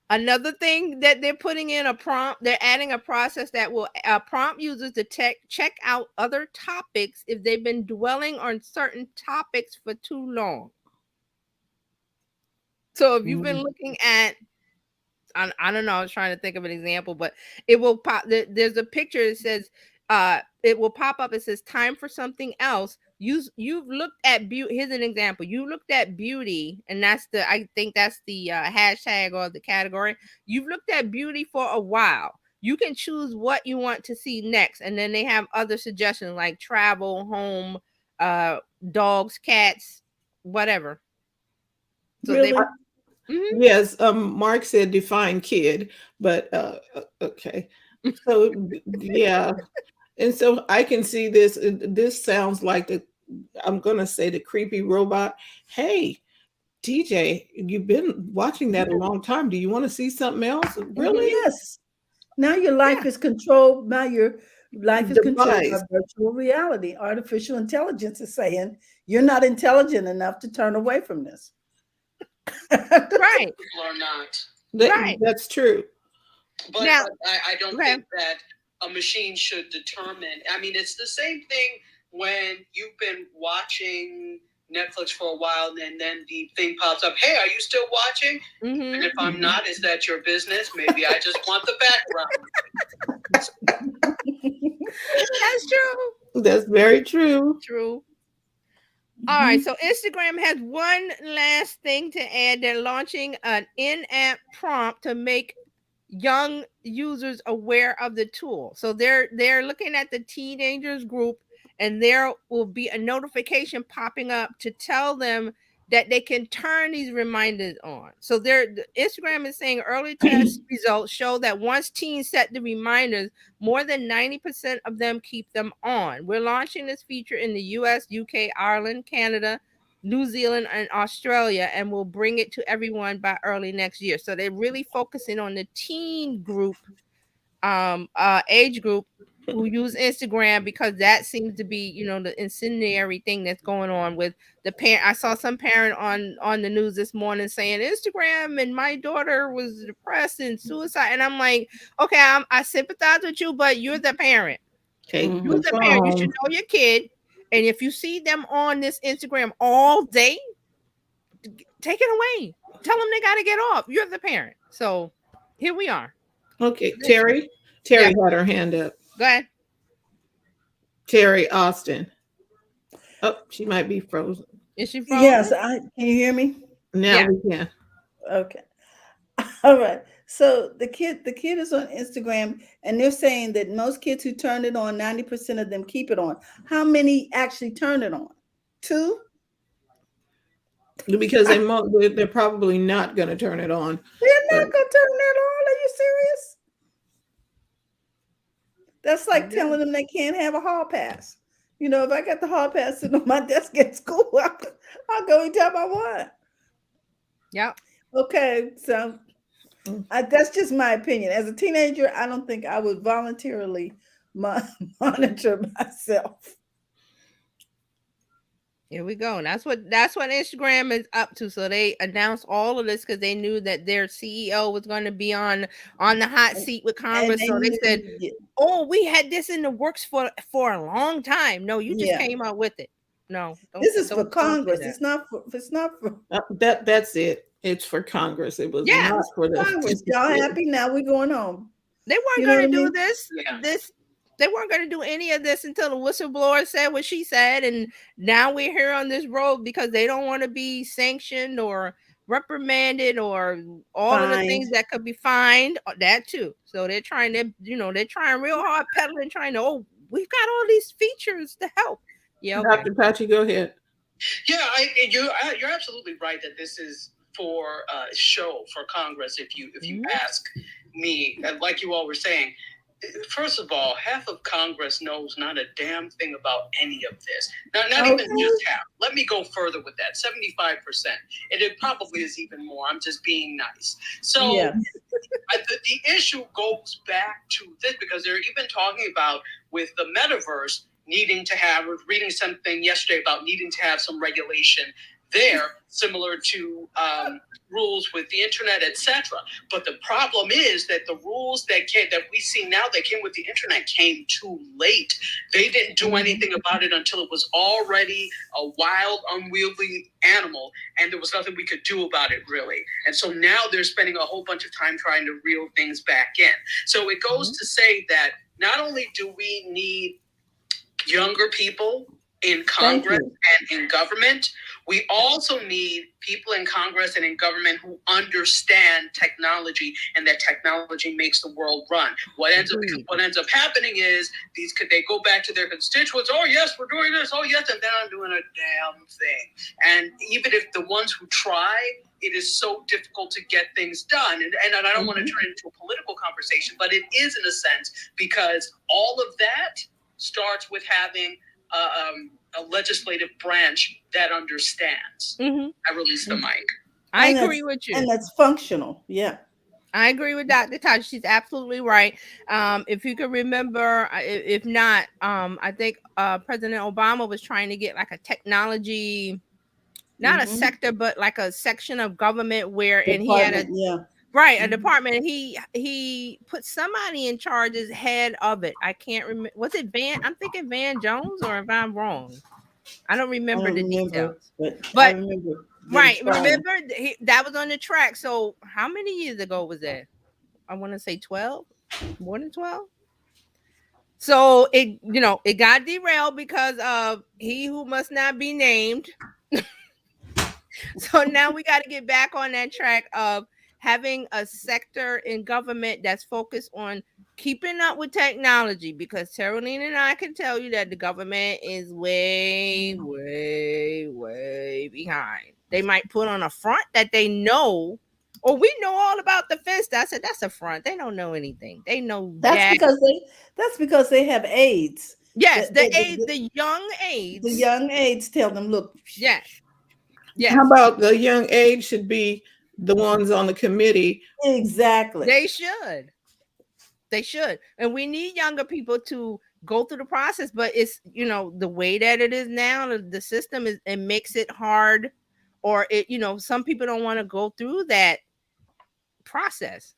Another thing that they're putting in a prompt, they're adding a process that will prompt users to check out other topics if they've been dwelling on certain topics for too long. So if you've been looking at, I don't know, I was trying to think of an example, but it will pop. There's a picture that says, it will pop up. It says time for something else. You've looked at beauty. Here's an example. You looked at beauty, and I think that's the hashtag or the category. You've looked at beauty for a while. You can choose what you want to see next, and then they have other suggestions like travel, home, dogs, cats, whatever. So Really? Yes, Mark said define kid, but okay. So yeah. And so I can see this. This sounds like I'm going to say the creepy robot. Hey, TJ, you've been watching that a long time. Do you want to see something else? Really? Yes. Now your life is controlled. Now your life is controlled by Device. virtual reality. Artificial intelligence is saying you're not intelligent enough to turn away from this. Right. People are not. Right. That's true. But Now- I don't Okay. think that a machine should determine. I mean, it's the same thing when you've been watching Netflix for a while, and then the thing pops up. Hey, are you still watching? And if I'm not, is that your business? Maybe I just want the background. That's true. That's very true. True. All right, so Instagram has one last thing to add. They're launching an in-app prompt to make young users aware of the tool. So they're looking at the teenagers group, and there will be a notification popping up to tell them that they can turn these reminders on. So Instagram is saying early test results show that once teens set the reminders, more than 90% of them keep them on. We're launching this feature in the US, UK, Ireland, Canada, New Zealand, and Australia, and we'll bring it to everyone by early next year. So they're really focusing on the teen group, age group, who use Instagram, because that seems to be, the incendiary thing that's going on with the parent. I saw some parent on the news this morning saying Instagram and my daughter was depressed and suicide, and I'm like, okay, I sympathize with you, but you're the parent. Okay. You're the parent. You should know your kid, and if you see them on this Instagram all day, take it away. Tell them they got to get off. You're the parent. So here we are. Okay, Terry had her hand up. Go ahead. Terry Austin. Oh, she might be frozen. Is she frozen? Yes, can you hear me? Now we can. Okay. All right. So the kid is on Instagram, and they're saying that most kids who turn it on, 90% of them keep it on. How many actually turn it on? 2? Because they're probably not going to turn it on. They're not going to turn that on. Are you serious? That's like telling them they can't have a hall pass. If I got the hall pass sitting on my desk at school, I'll go anytime I want. Yep. Okay, so that's just my opinion. As a teenager, I don't think I would voluntarily monitor myself. Here we go. And that's what Instagram is up to. So they announced all of this because they knew that their CEO was going to be on the hot seat with Congress. So they said, "Oh, we had this in the works for a long time." No, you just came out with it. No, this is for Congress. It's not for. That's it. It's for Congress. It was not for the Congress. Y'all happy now? We're going home. They weren't going to do this. They weren't going to do any of this until the whistleblower said what she said, and now we're here on this road because they don't want to be sanctioned or reprimanded or all of the things that could be fined. That too. So they're trying real hard, peddling, trying to. We've got all these features to help. Yeah, okay. Dr. Pachi, go ahead. Yeah, you're absolutely right that this is for show for Congress. If you ask me, like you all were saying. First of all, half of Congress knows not a damn thing about any of this. Not even just half. Let me go further with that. 75%. And it probably is even more. I'm just being nice. So the issue goes back to this, because they're even talking about with the metaverse, needing to have, I was reading something yesterday about needing to have some regulation there, similar to rules with the internet, etc. But the problem is that the rules that we see now that came with the internet came too late. They didn't do anything about it until it was already a wild, unwieldy animal, and there was nothing we could do about it, really. And so now they're spending a whole bunch of time trying to reel things back in. So it goes to say that not only do we need younger people in Congress and in government, we also need people in Congress and in government who understand technology and that technology makes the world run. What ends up happening is they go back to their constituents. Oh yes, we're doing this. Oh yes, and they're not doing a damn thing. And even if the ones who try, it is so difficult to get things done. And I don't want to turn it into a political conversation, but it is in a sense, because all of that starts with having a legislative branch that understands. I release the mic. I agree with you. And that's functional. Yeah. I agree with Dr. Taj. She's absolutely right. If you can remember, if not, I think President Obama was trying to get like a technology, not a sector, but like a section of government where, and he had a department. He put somebody in charge as head of it. I can't remember. Was it Van? I'm thinking Van Jones, or if I'm wrong, I don't remember the details. But I remember. Right. Remember that was on the track. So how many years ago was that? I want to say 12, more than 12. So it got derailed because of he who must not be named. So now we got to get back on that track of having a sector in government that's focused on keeping up with technology, because Terrellene and I can tell you that the government is way, way, way behind. They might put on a front that they know, or we know all about the fence. I said that's a front. They don't know anything. They know that's because they have aides. Yes, the young aides. The young aides tell them, look. Yes. Yes. How about the young age should be the ones on the committee? Exactly. They should. And we need younger people to go through the process, but it's, the way that it is now, the system it makes it hard, or some people don't want to go through that process.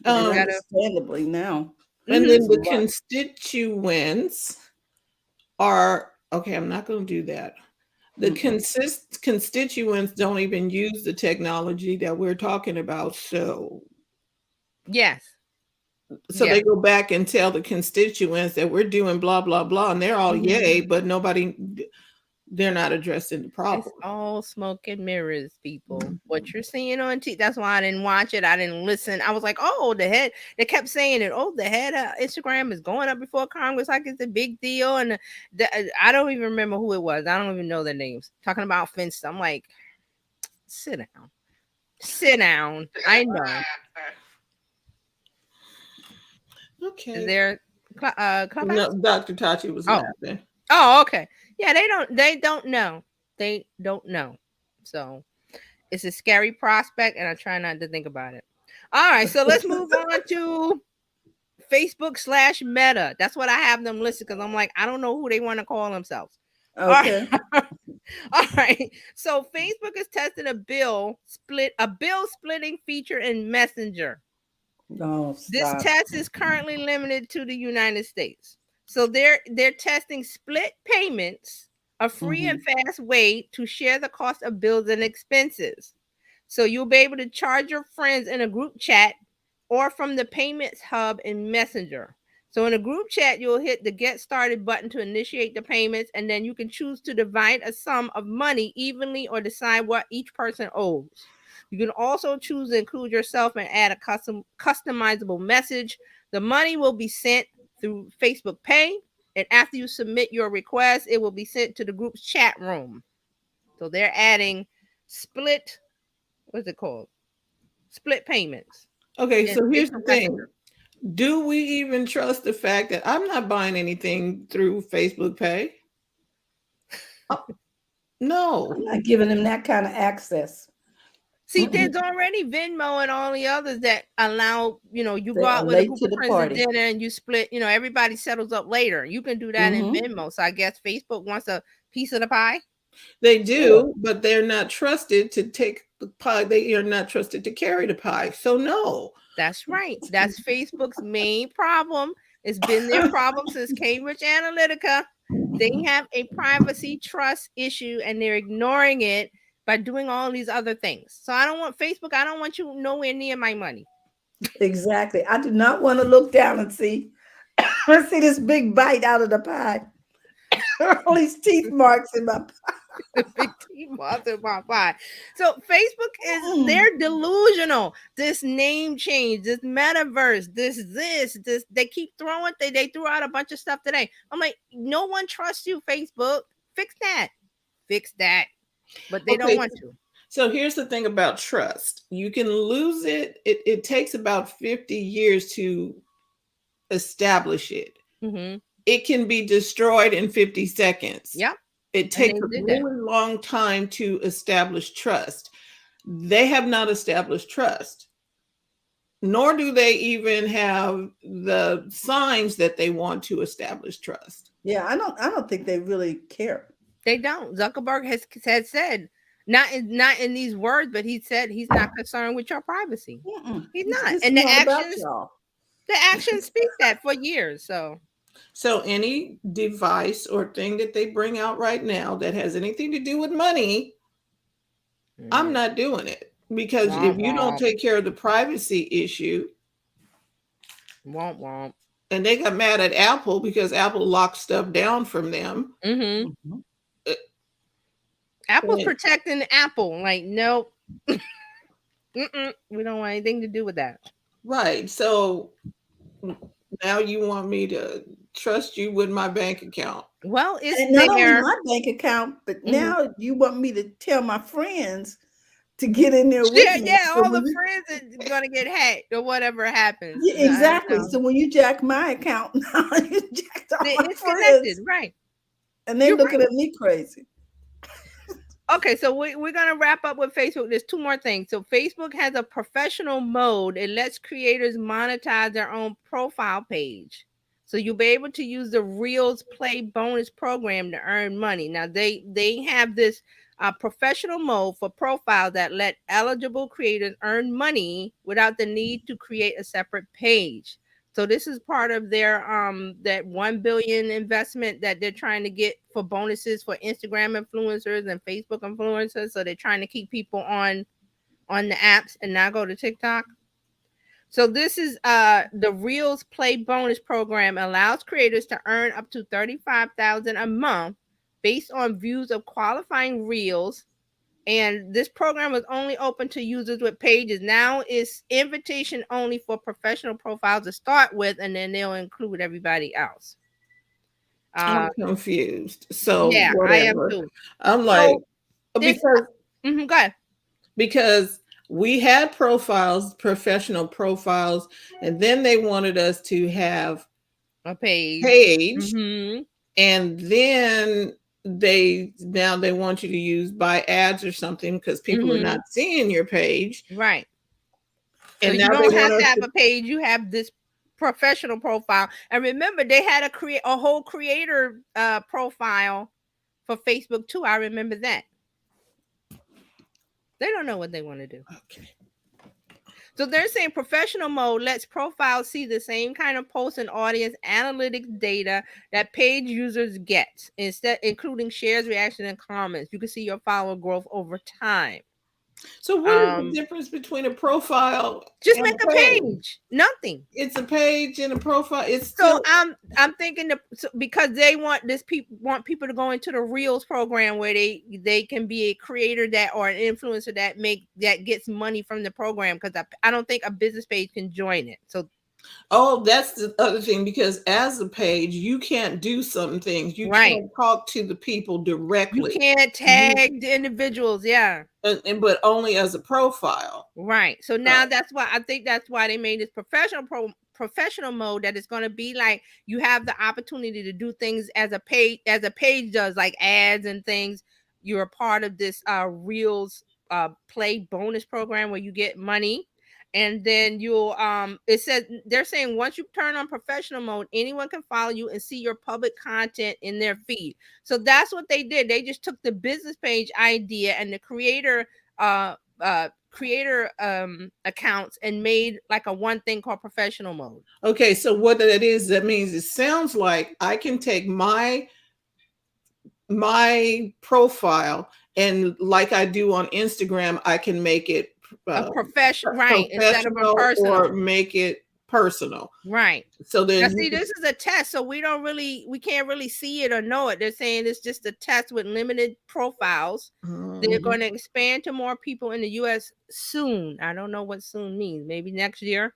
Understandably now. And then the constituents are, okay, I'm not going to do that. The constituents don't even use the technology that we're talking about. So yes. So they go back and tell the constituents that we're doing blah, blah, blah. And they're all yay, but they're not addressing the problem. It's all smoke and mirrors, people. What you're seeing on TV, that's why I didn't watch it. I didn't listen. I was like, they kept saying it. Oh, the head of Instagram is going up before Congress like it's a big deal. And I don't even remember who it was. I don't even know their names. Talking about fence. I'm like, sit down. I know. Okay. Is there no, Dr. Tachi was laughing. Oh, okay. Yeah, they don't know. They don't know. So it's a scary prospect, and I try not to think about it. All right, so let's move on to Facebook/Meta. That's what I have them listed, because I'm like, I don't know who they want to call themselves. Okay. All right. So Facebook is testing a bill splitting feature in Messenger. No, this test is currently limited to the United States. So they're testing split payments, a free and fast way to share the cost of bills and expenses. So you'll be able to charge your friends in a group chat or from the payments hub in Messenger. So in a group chat, you'll hit the get started button to initiate the payments, and then you can choose to divide a sum of money evenly or decide what each person owes. You can also choose to include yourself and add a customizable message. The money will be sent through Facebook Pay, and after you submit your request, it will be sent to the group's chat room. So they're adding split payments. Okay, so here's the thing. Do we even trust the fact that I'm not buying anything through Facebook Pay? No. I'm not giving them that kind of access. See, there's already Venmo and all the others that allow, you They go are out with a late group to of the friends to party. dinner and you split, everybody settles up later. You can do that in Venmo. So I guess Facebook wants a piece of the pie. They do, but they're not trusted to take the pie. They are not trusted to carry the pie. So no. That's right. That's Facebook's main problem. It's been their problem since Cambridge Analytica. They have a privacy trust issue and they're ignoring it by doing all these other things. So I don't want Facebook. I don't want you nowhere near my money. Exactly. I do not want to look down and see this big bite out of the pie. All these teeth marks in my pie. The big teeth marks in my pie. So Facebook they're delusional. This name change, this metaverse, this, they keep throwing, they threw out a bunch of stuff today. I'm like, no one trusts you, Facebook. Fix that. But they don't want to. So here's the thing about trust. You can lose it. It takes about 50 years to establish it. It can be destroyed in 50 seconds. Yep. It takes a really long time to establish trust. They have not established trust, nor do they even have the signs that they want to establish trust. Yeah, I don't think they really care. They don't. Zuckerberg has said, not in these words, but he said he's not concerned with your privacy. He's not. And the actions speak that for years. So any device or thing that they bring out right now that has anything to do with money, I'm not doing it. Because if you don't take care of the privacy issue, womp. And they got mad at Apple because Apple locked stuff down from them. Apple's protecting Apple. Like, nope. We don't want anything to do with that. Right. So now you want me to trust you with my bank account. Well, it's not only my bank account, but now you want me to tell my friends to get in there with me. Yeah, all the friends are gonna get hacked or whatever happens. Yeah, exactly. So when you jack my account, now you jacked all my friends. Connected, right? And they're looking at me crazy. Okay, so we're gonna wrap up with Facebook. There's two more things. So Facebook has a professional mode. It lets creators monetize their own profile page. So you'll be able to use the Reels Play bonus program to earn money. Now they have this professional mode for profiles that let eligible creators earn money without the need to create a separate page. So this is part of their that $1 billion investment that they're trying to get for bonuses for Instagram influencers and Facebook influencers. So they're trying to keep people on the apps and not go to TikTok. So this is the Reels Play bonus program allows creators to earn up to $35,000 a month based on views of qualifying reels. And this program was only open to users with pages. Now it's invitation only for professional profiles to start with, and then they'll include everybody else. I'm confused. So yeah, whatever. I am too. I'm like, go ahead. Because we had professional profiles, and then they wanted us to have a page. And then they want you to buy ads or something because people are not seeing your page. Right. And so now you don't they have to have a page. You have this professional profile. And remember, they had a whole creator profile for Facebook too. I remember that. They don't know what they want to do. Okay. So they're saying professional mode lets profiles see the same kind of post and audience analytics data that page users get, instead including shares, reactions, and comments. You can see your follower growth over time. So what is the difference between a profile? Just make a page. Nothing. It's a page and a profile. It's so I'm thinking because they want people to go into the Reels program where they can be a creator or an influencer that gets money from the program, because I don't think a business page can join it. So that's the other thing, because as a page, you can't do some things. You can't talk to the people directly. You can't tag the individuals, but only as a profile. Right. So now that's why they made this professional mode, that it's going to be like you have the opportunity to do things as a page does, like ads and things. You're a part of this Reels play bonus program where you get money. And then you'll it says they're saying once you turn on professional mode, anyone can follow you and see your public content in their feed. So that's what they did. They just took the business page idea and the creator accounts and made like a one thing called professional mode. Okay, so what that is, that means it sounds like I can take my profile, and like I do on Instagram, I can make it a professional, right, instead of a personal, or make it personal, right. So then, now, see, this is a test, so we can't really see it or know it. They're saying it's just a test with limited profiles. They're going to expand to more people in the U.S. soon. I don't know what soon means. Maybe next year.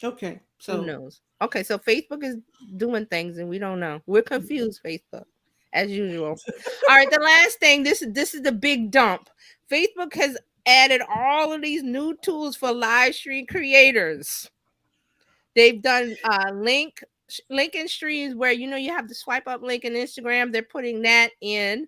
Okay, so who knows? Okay, so Facebook is doing things and we don't know. We're confused, Facebook, as usual. All right, the last thing. This is the big dump. Facebook has added all of these new tools for live stream creators. They've done link and streams where you have to swipe up link in Instagram. They're putting that in.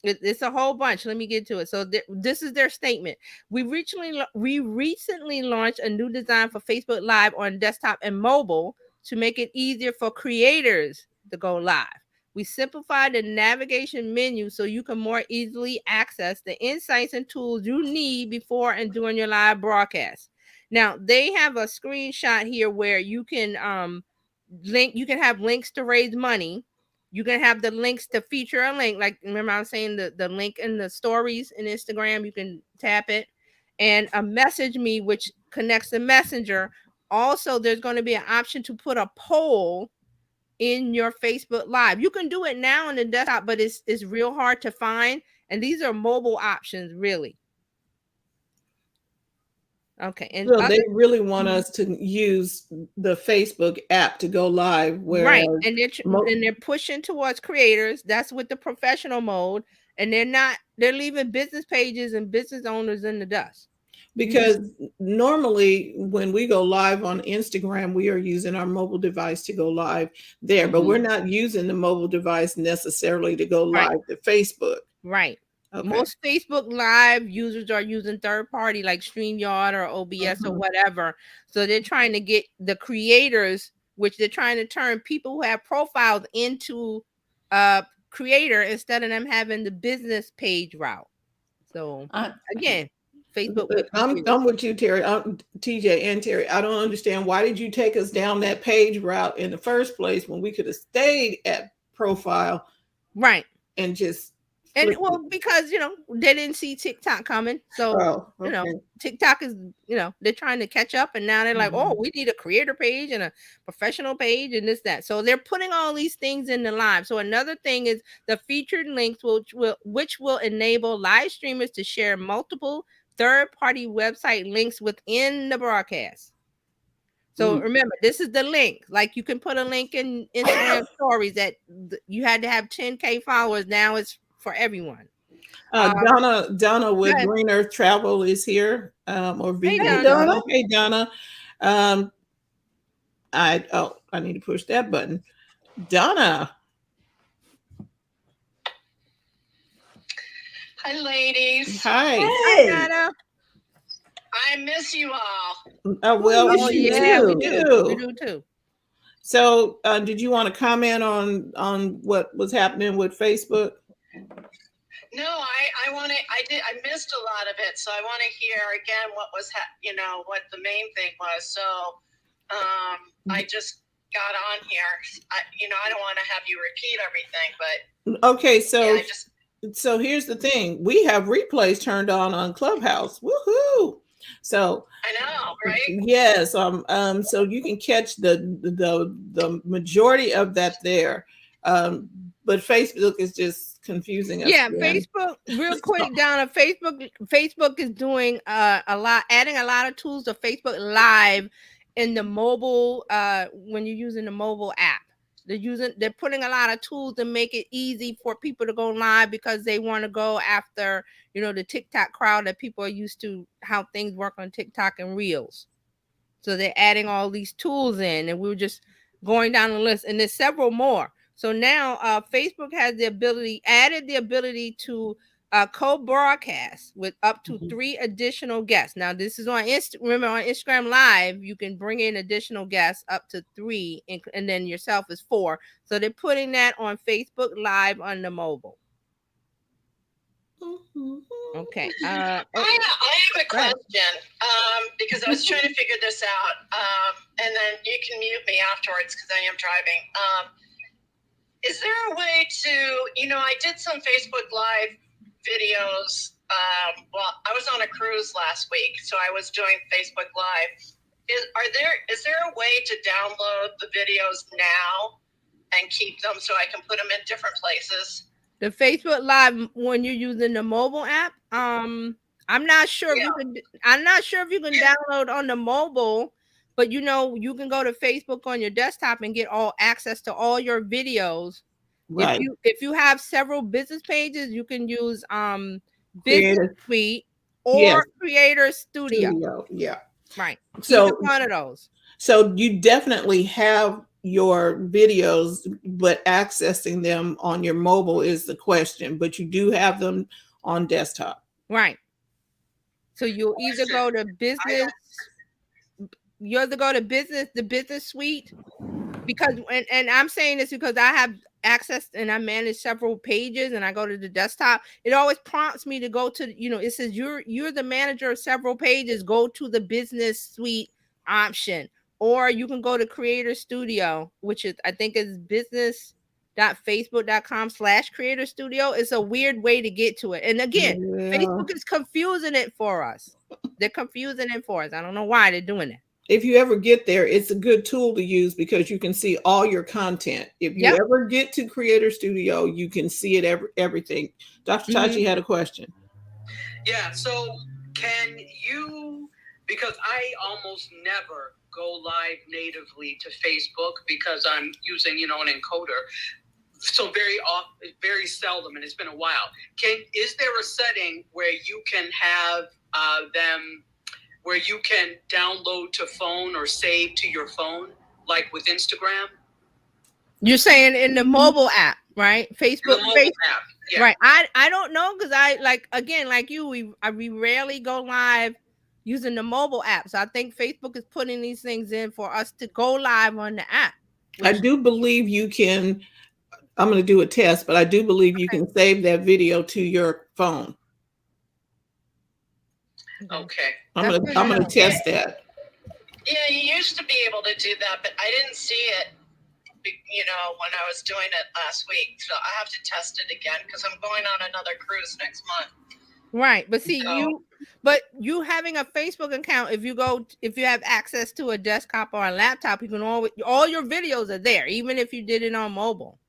It's a whole bunch. Let me get to it. So this is their statement. We recently launched a new design for Facebook Live on desktop and mobile to make it easier for creators to go live. We simplified the navigation menu so you can more easily access the insights and tools you need before and during your live broadcast. Now, they have a screenshot here where you can you can have links to raise money. You can have the links to feature a link. Like, remember I was saying the link in the stories in Instagram, you can tap it. And a message me, which connects the messenger. Also, there's going to be an option to put a poll in your Facebook Live. You can do it now on the desktop, but it's real hard to find. And these are mobile options, really. Okay, and so they really want us to use the Facebook app to go live, right? And they're pushing towards creators. That's with the professional mode, and they're leaving business pages and business owners in the dust. Because normally when we go live on Instagram, we are using our mobile device to go live there, but we're not using the mobile device necessarily to go live to Facebook. Right. Okay. Most Facebook Live users are using third party like StreamYard or OBS or whatever. So they're trying to get the creators, which they're trying to turn people who have profiles into creator instead of them having the business page route. So again, Facebook. I'm with you, Terry. TJ and Terry. I don't understand, why did you take us down that page route in the first place when we could have stayed at profile, right? And just because they didn't see TikTok coming, so TikTok is they're trying to catch up, and now they're like, oh, we need a creator page and a professional page and that. So they're putting all these things in the live. So another thing is the featured links, which will enable live streamers to share multiple third-party website links within the broadcast. So remember, this is the link. Like, you can put a link in Instagram stories that you had to have 10K followers. Now it's for everyone. Donna with Green Earth Travel is here. Hey, Donna. Hey, Donna. I need to push that button. Donna. Hi, ladies. Hi. Hey. Hi, Donna. I miss you all. Well, we do too. So, did you want to comment on what was happening with Facebook? No, I missed a lot of it, so I want to hear again what was what the main thing was. So, I just got on here. I don't want to have you repeat everything, but okay. So, so here's the thing: we have replays turned on Clubhouse. Woohoo! So I know, right? Yes. So you can catch the majority of that there. But Facebook is just confusing us. Yeah, Facebook, real quick, Donna, Facebook is doing adding a lot of tools to Facebook Live in the mobile, when you're using the mobile app. They're putting a lot of tools to make it easy for people to go live, because they want to go after, the TikTok crowd that people are used to, how things work on TikTok and Reels. So they're adding all these tools in, and we were just going down the list, and there's several more. So now Facebook has added the ability to a co-broadcast with up to 3 additional guests. Now, this is on remember on Instagram Live, you can bring in additional guests up to 3, and then yourself is 4. So they're putting that on Facebook Live on the mobile. Okay. I have a question because I was trying to figure this out, and then you can mute me afterwards because I am driving. Is there a way to, I did some Facebook Live videos. Well, I was on a cruise last week, so I was doing Facebook Live. Is there a way to download the videos now and keep them so I can put them in different places? The Facebook Live when you're using the mobile app, I'm not sure if you can. I'm not sure if you can download on the mobile, but you can go to Facebook on your desktop and get all access to all your videos. Right. If you have several business pages, you can use Business Suite or Creator Studio. Yeah. Right. So either one of those. So you definitely have your videos, but accessing them on your mobile is the question. But you do have them on desktop. Right. So you'll either go to business. You either go to the business suite, because and I'm saying this because I have access and I manage several pages and I go to the desktop. It always prompts me to go to, it says you're the manager of several pages, go to the business suite option, or you can go to Creator Studio, which is I think is business.facebook.com/Creator Studio. It's a weird way to get to it. And again, Facebook is confusing it for us. They're confusing it for us. I don't know why they're doing it. If you ever get there, it's a good tool to use because you can see all your content. If you ever get to Creator Studio, you can see it everything. Dr. Tachi had a question. Yeah, so can you, because I almost never go live natively to Facebook because I'm using, an encoder. So very seldom, and it's been a while. Is there a setting where you can have them where you can download to phone or save to your phone, like with Instagram? You're saying in the mobile app, right? Facebook app. Yeah. Right. I don't know because I like you, we rarely go live using the mobile app. So I think Facebook is putting these things in for us to go live on the app. I do believe you can. I'm going to do a test, but I do believe you can save that video to your phone. Okay. I'm gonna test that. Yeah, you used to be able to do that, but I didn't see it, when I was doing it last week. So I have to test it again because I'm going on another cruise next month. Right, but see you having a Facebook account, if you have access to a desktop or a laptop, you can all your videos are there, even if you did it on mobile.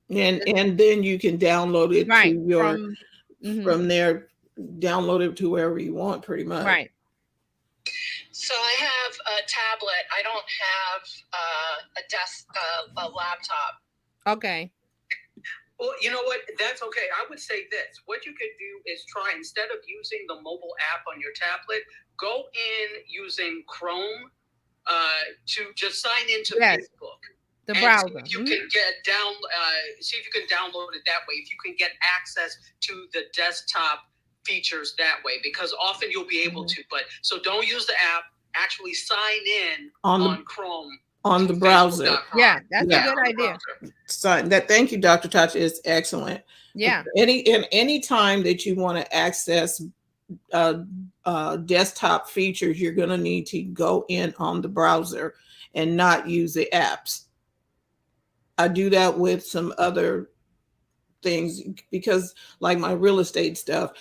And then you can download it to your from there. Download it to wherever you want, pretty much. Right. So I have a tablet. I don't have a laptop. Okay. Well, you know what? That's okay. I would say this. What you could do is try, instead of using the mobile app on your tablet, go in using Chrome to just sign into Facebook. The browser. See if you can see if you can download it that way. If you can get access to the desktop features that way, because often you'll be able to, but so don't use the app, actually sign in on Chrome on the browser. Yeah, that's a good idea. Thank you, Dr. Tachi. It's excellent. Yeah. Any time that you want to access desktop features, you're going to need to go in on the browser and not use the apps. I do that with some other things because, like my real estate stuff,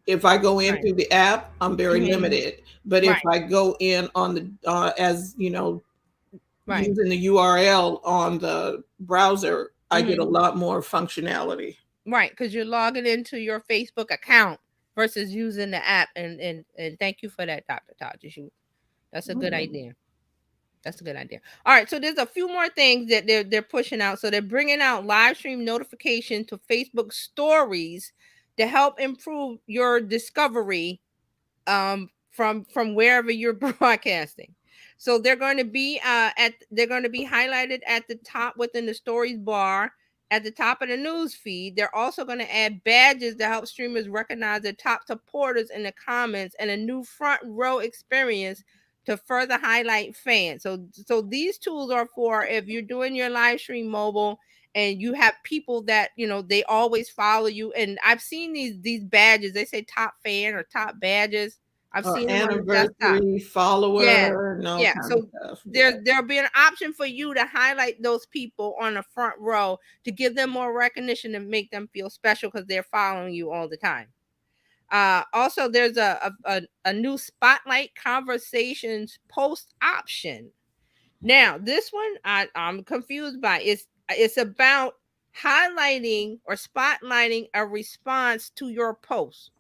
if I go in through the app, I'm very limited. But if I go in on the using the URL on the browser, I get a lot more functionality. Right, because you're logging into your Facebook account versus using the app. And thank you for that, Dr. Taji. That's a good idea. That's a good idea. All right, so there's a few more things that they're pushing out. So they're bringing out live stream notification to Facebook stories to help improve your discovery from wherever you're broadcasting. So they're going to be highlighted at the top within the stories bar, at the top of the news feed. They're also going to add badges to help streamers recognize their top supporters in the comments, and a new front row experience to further highlight fans. So these tools are for if you're doing your live stream mobile and you have people that, you know, they always follow you. And I've seen these badges. They say top fan or top badges. I've Or seen them on the desktop. anniversary follower and all kinds of stuff. There'll be an option for you to highlight those people on the front row to give them more recognition and make them feel special because they're following you all the time. Also, there's a new Spotlight Conversations post option. Now, this one I'm confused by. It's about highlighting or spotlighting a response to your post.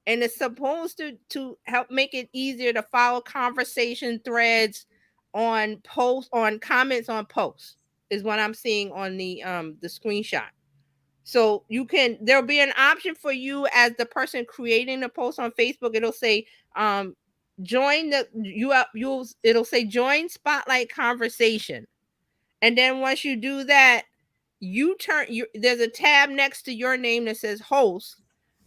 And it's supposed to help make it easier to follow conversation threads on posts, on comments on posts, is what I'm seeing on the screenshot. So there'll be an option for you as the person creating the post on Facebook. It'll say it'll say join Spotlight Conversation. And then once you do that, there's a tab next to your name that says host.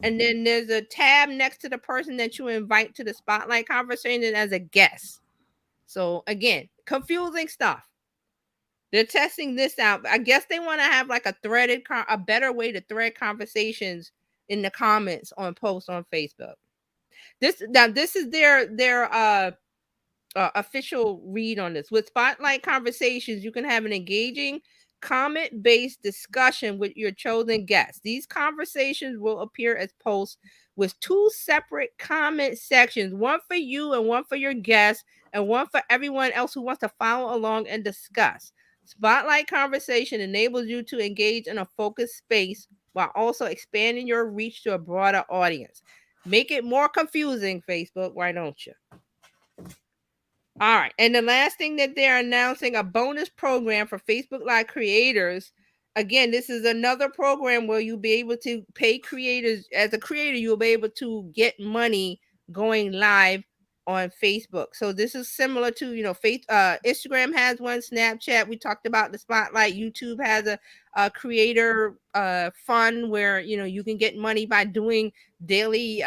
And then there's a tab next to the person that you invite to the Spotlight Conversation as a guest. So again, confusing stuff. They're testing this out. I guess they want to have like a better way to thread conversations in the comments on posts on Facebook. This is their official read on this. With Spotlight Conversations, you can have an engaging comment-based discussion with your chosen guests. These conversations will appear as posts with two separate comment sections, one for you and one for your guests, and one for everyone else who wants to follow along and discuss. Spotlight Conversation enables you to engage in a focused space while also expanding your reach to a broader audience. Make it more confusing, Facebook, why don't you? All right. And the last thing that they're announcing, a bonus program for Facebook Live creators. Again, this is another program where you'll be able to pay creators. As a creator, you'll be able to get money going live on Facebook. So this is similar to, Instagram has one, Snapchat. We talked about the Spotlight. YouTube has a creator fund where, you can get money by doing daily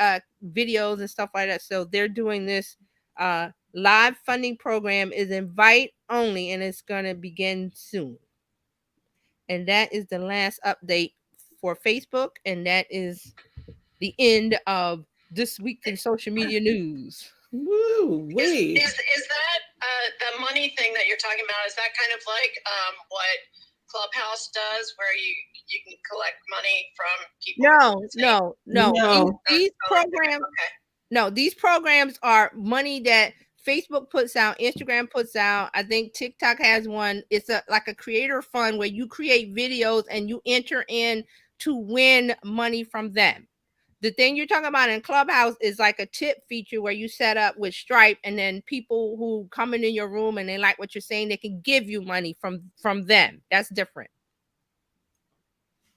videos and stuff like that. So they're doing this live funding program is invite only, and it's going to begin soon. And that is the last update for Facebook. And that is the end of this week in social media news. Woo wee. Is that the money thing that you're talking about? Is that kind of like what Clubhouse does, where you can collect money from people? No. These programs. Okay. No, these programs are money that Facebook puts out, Instagram puts out. I think TikTok has one. It's like a creator fund where you create videos and you enter in to win money from them. The thing you're talking about in Clubhouse is like a tip feature where you set up with Stripe, and then people who come in your room and they like what you're saying, they can give you money from them. That's different.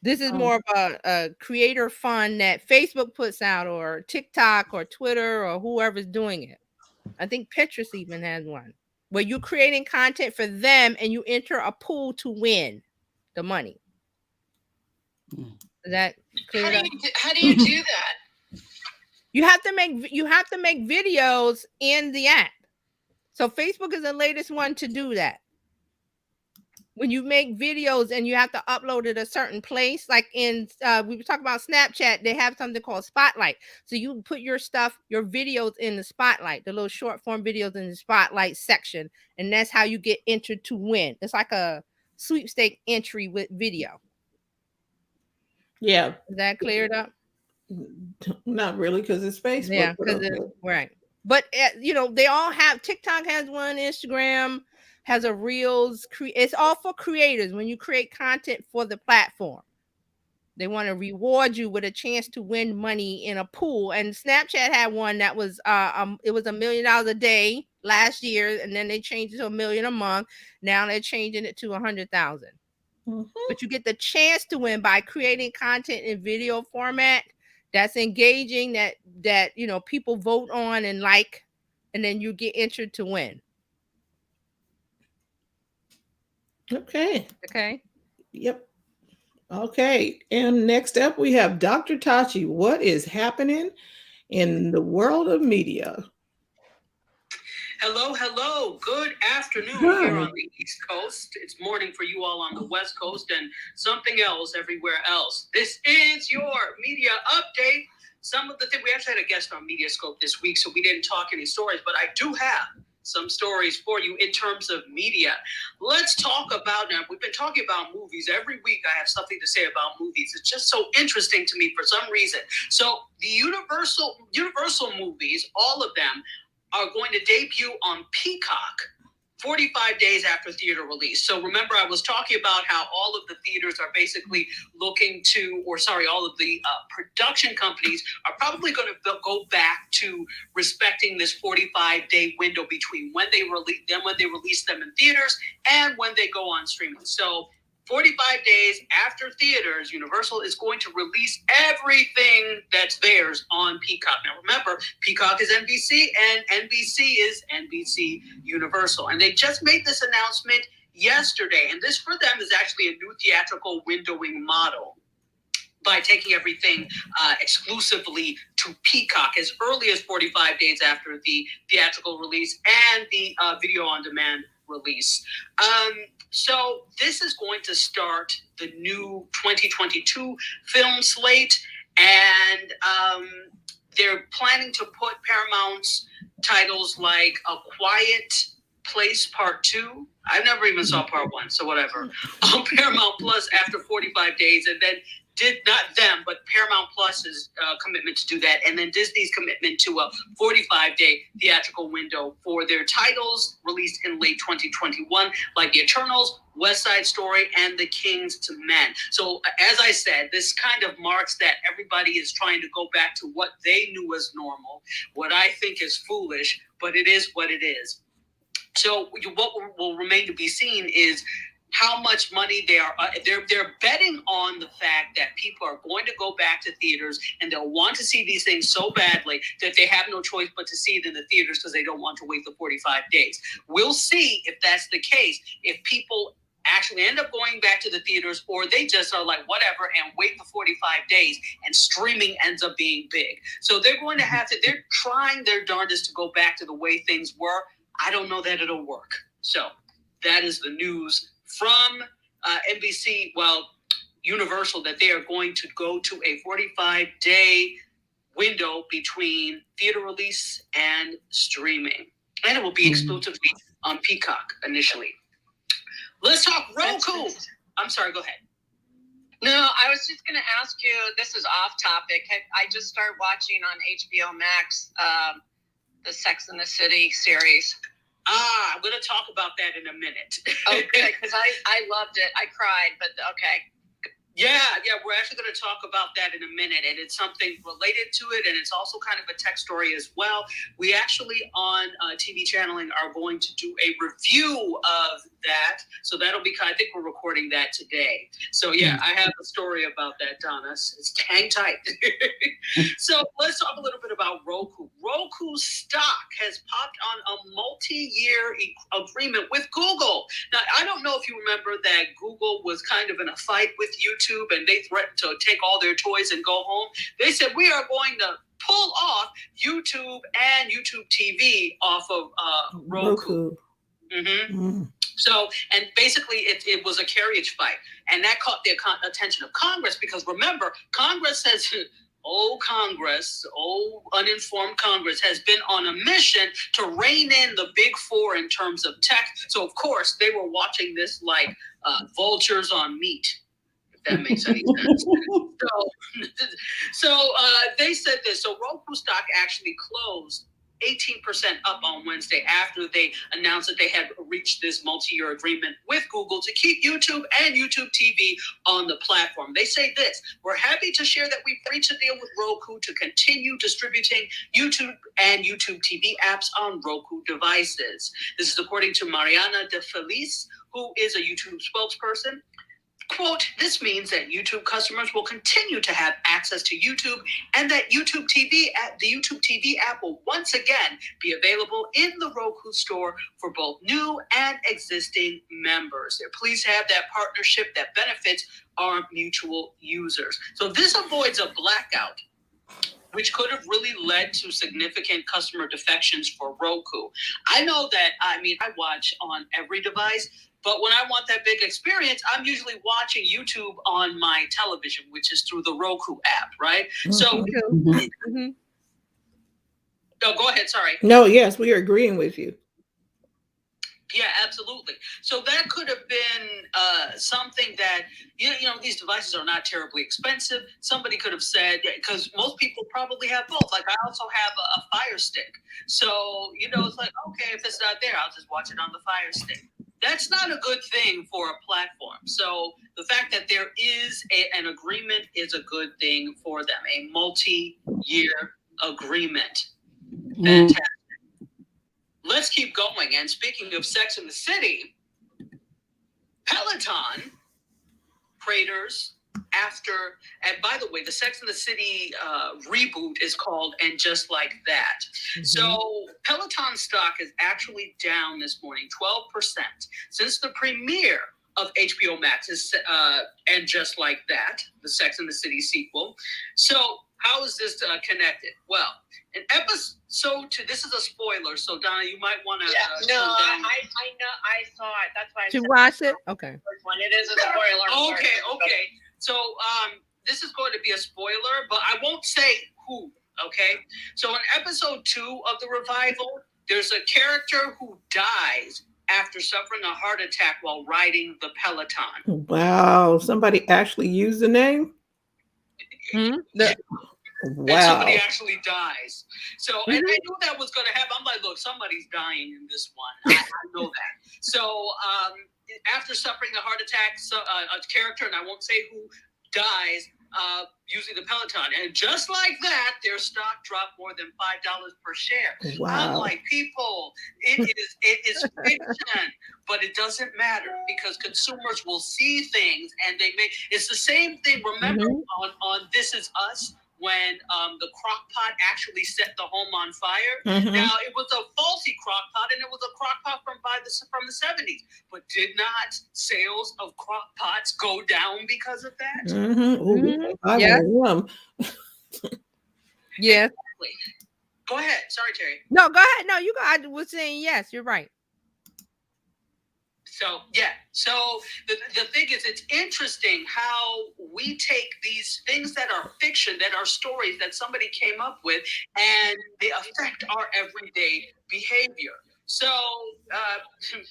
This is more of a creator fund that Facebook puts out, or TikTok or Twitter or whoever's doing it. I think Pinterest even has one where you're creating content for them and you enter a pool to win the money. Is that clear? How do you do that? You have to make videos in the app. So Facebook is the latest one to do that. When you make videos and you have to upload it a certain place, like we were talking about Snapchat, they have something called Spotlight. So you put your videos in the Spotlight, the little short form videos in the Spotlight section, and that's how you get entered to win. It's like a sweepstake entry with video. Yeah. Is that cleared up? Not really, because it's Facebook. Yeah, because right. But they all have. TikTok has one, Instagram has a Reels. It's all for creators. When you create content for the platform, they want to reward you with a chance to win money in a pool. And Snapchat had one that was it was $1 million a day last year, and then they changed it to $1 million a month. Now they're changing it to 100,000. Mm-hmm. But you get the chance to win by creating content in video format that's engaging, that people vote on and like, and then you get entered to win. Okay. Okay. Yep. Okay, and next up we have Dr. Tachi. What is happening in the world of media? Hello, hello. Good afternoon here on Good. the East Coast. It's morning for you all on the West Coast and something else everywhere else. This is your media update. Some of the things, we actually had a guest on Mediascope this week, so we didn't talk any stories, but I do have some stories for you in terms of media. Let's talk about, now we've been talking about movies. Every week I have something to say about movies. It's just so interesting to me for some reason. So the Universal movies, all of them, are going to debut on Peacock 45 days after theater release. So remember, I was talking about how all of the theaters are basically looking to, all of the production companies are probably going to go back to respecting this 45-day window between when they release them in theaters and when they go on streaming. So 45 days after theaters, Universal is going to release everything that's theirs on Peacock. Now, remember, Peacock is NBC and NBC is NBC Universal. And they just made this announcement yesterday. And this for them is actually a new theatrical windowing model by taking everything exclusively to Peacock as early as 45 days after the theatrical release and the video on demand release. So this is going to start the new 2022 film slate, and they're planning to put Paramount's titles like A Quiet Place Part 2. I never even saw Part 1, so whatever. On Paramount Plus after 45 days, and then not them, but Paramount Plus's commitment to do that, and then Disney's commitment to a 45-day theatrical window for their titles released in late 2021, like The Eternals, West Side Story, and The King's Men. So, as I said, this kind of marks that everybody is trying to go back to what they knew as normal, what I think is foolish, but it is what it is. So, what will remain to be seen is how much money they're betting on the fact that people are going to go back to theaters and they'll want to see these things so badly that they have no choice but to see it in the theaters because they don't want to wait the 45 days. We'll see if that's the case, if people actually end up going back to the theaters or they just are like whatever and wait the 45 days and streaming ends up being big. So they're going to they're trying their darndest to go back to the way things were. I don't know that it'll work. So that is the news from NBC, Universal, that they are going to go to a 45-day window between theater release and streaming. And it will be exclusively on Peacock initially. Let's talk Roku. I'm sorry, go ahead. No, I was just going to ask you, this is off topic. I just started watching on HBO Max the Sex and the City series. I'm going to talk about that in a minute. Okay, because I loved it. I cried, but okay. Yeah, we're actually going to talk about that in a minute, and it's something related to it, and it's also kind of a tech story as well. We actually on TV channeling are going to do a review of that, so that'll be I think we're recording that today. So yeah, I have a story about that, Donna. It's hang tight. So let's talk a little bit about Roku. Roku's stock has popped on a multi-year agreement with Google. Now, I don't know if you remember that Google was kind of in a fight with YouTube and they threatened to take all their toys and go home. They said, we are going to pull off YouTube and YouTube TV off of Roku. So, and basically it was a carriage fight, and that caught the attention of Congress because remember, Congress says, Congress, uninformed Congress has been on a mission to rein in the big four in terms of tech. So, of course, they were watching this like vultures on meat, if that makes any sense. So they said this. So Roku stock actually closed 18% up on Wednesday after they announced that they had reached this multi-year agreement with Google to keep YouTube and YouTube TV on the platform. They say this: we're happy to share that we've reached a deal with Roku to continue distributing YouTube and YouTube TV apps on Roku devices. This is according to Mariana De Felice, who is a YouTube spokesperson. Quote, this means that YouTube customers will continue to have access to YouTube and that the YouTube TV app will once again be available in the Roku store for both new and existing members. They're pleased to have that partnership that benefits our mutual users. So this avoids a blackout, which could have really led to significant customer defections for Roku. I know that, I watch on every device, but when I want that big experience, I'm usually watching YouTube on my television, which is through the Roku app, right? So, no, go ahead, sorry. No, yes, we are agreeing with you. Yeah, absolutely. So that could have been something that, these devices are not terribly expensive. Somebody could have said, because most people probably have both. Like I also have a Fire Stick. So, it's like, okay, if it's not there, I'll just watch it on the Fire Stick. That's not a good thing for a platform. So the fact that there is an agreement is a good thing for them, a multi-year agreement. Fantastic. Let's keep going. And speaking of Sex in the City, Peloton creators and by the way, the Sex in the City reboot is called And Just Like That. Mm-hmm. So Peloton stock is actually down this morning, 12%, since the premiere of HBO Max's And Just Like That, the Sex in the City sequel. So how is this connected? Well, in episode 2, this is a spoiler, so Donna, you might want to. I know, I saw it. That's why. You watch it? Okay. It is a spoiler. Okay. So this is going to be a spoiler, but I won't say who. Okay. So in episode 2 of the revival, there's a character who dies after suffering a heart attack while riding the Peloton. Wow! Somebody actually used the name. Wow. And somebody actually dies. So, and I knew that was going to happen. I'm like, look, somebody's dying in this one. I know that. So, after suffering a heart attack, a character, and I won't say who, dies using the Peloton. And just like that, their stock dropped more than $5 per share. Wow. I'm like, people, it is fiction, but it doesn't matter because consumers will see things and it's the same thing. Remember on This Is Us, when the crock pot actually set the home on fire. Mm-hmm. Now, it was a faulty crock pot, and it was a crock pot from the 70s. But did not sales of crock pots go down because of that? Mm-hmm. Ooh, yeah. Exactly. Go ahead. Sorry, Terry. No, go ahead. No, you go. I was saying yes. You're right. So, yeah. So the thing is, it's interesting how we take these things that are fiction, that are stories that somebody came up with, and they affect our everyday behavior. So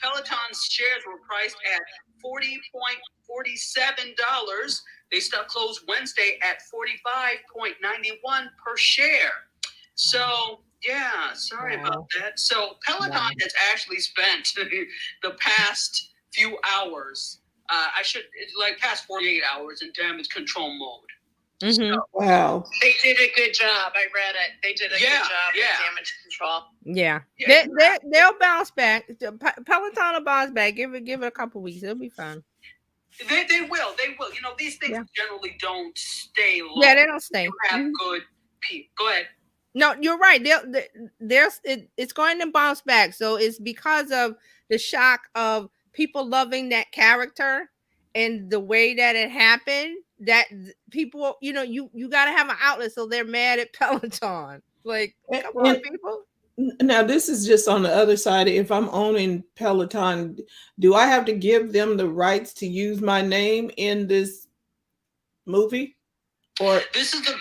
Peloton's shares were priced at $40.47. They closed Wednesday at $45.91 per share. So, yeah, sorry about that. So Peloton has actually spent the past few hours, past 48 hours in damage control mode. Mm-hmm. So, wow. They did a good job. I read it. They did a good job with damage control. Yeah. They'll bounce back. Peloton will bounce back. Give it a couple weeks. It'll be fine. They will. These things generally don't stay long. Yeah, they don't stay. You have good people. Go ahead. No, you're right. It's going to bounce back. So it's because of the shock of people loving that character and the way that it happened, that people, you got to have an outlet. So they're mad at Peloton. Like, come on, people. Now, this is just on the other side. If I'm owning Peloton, do I have to give them the rights to use my name in this movie? Or this is an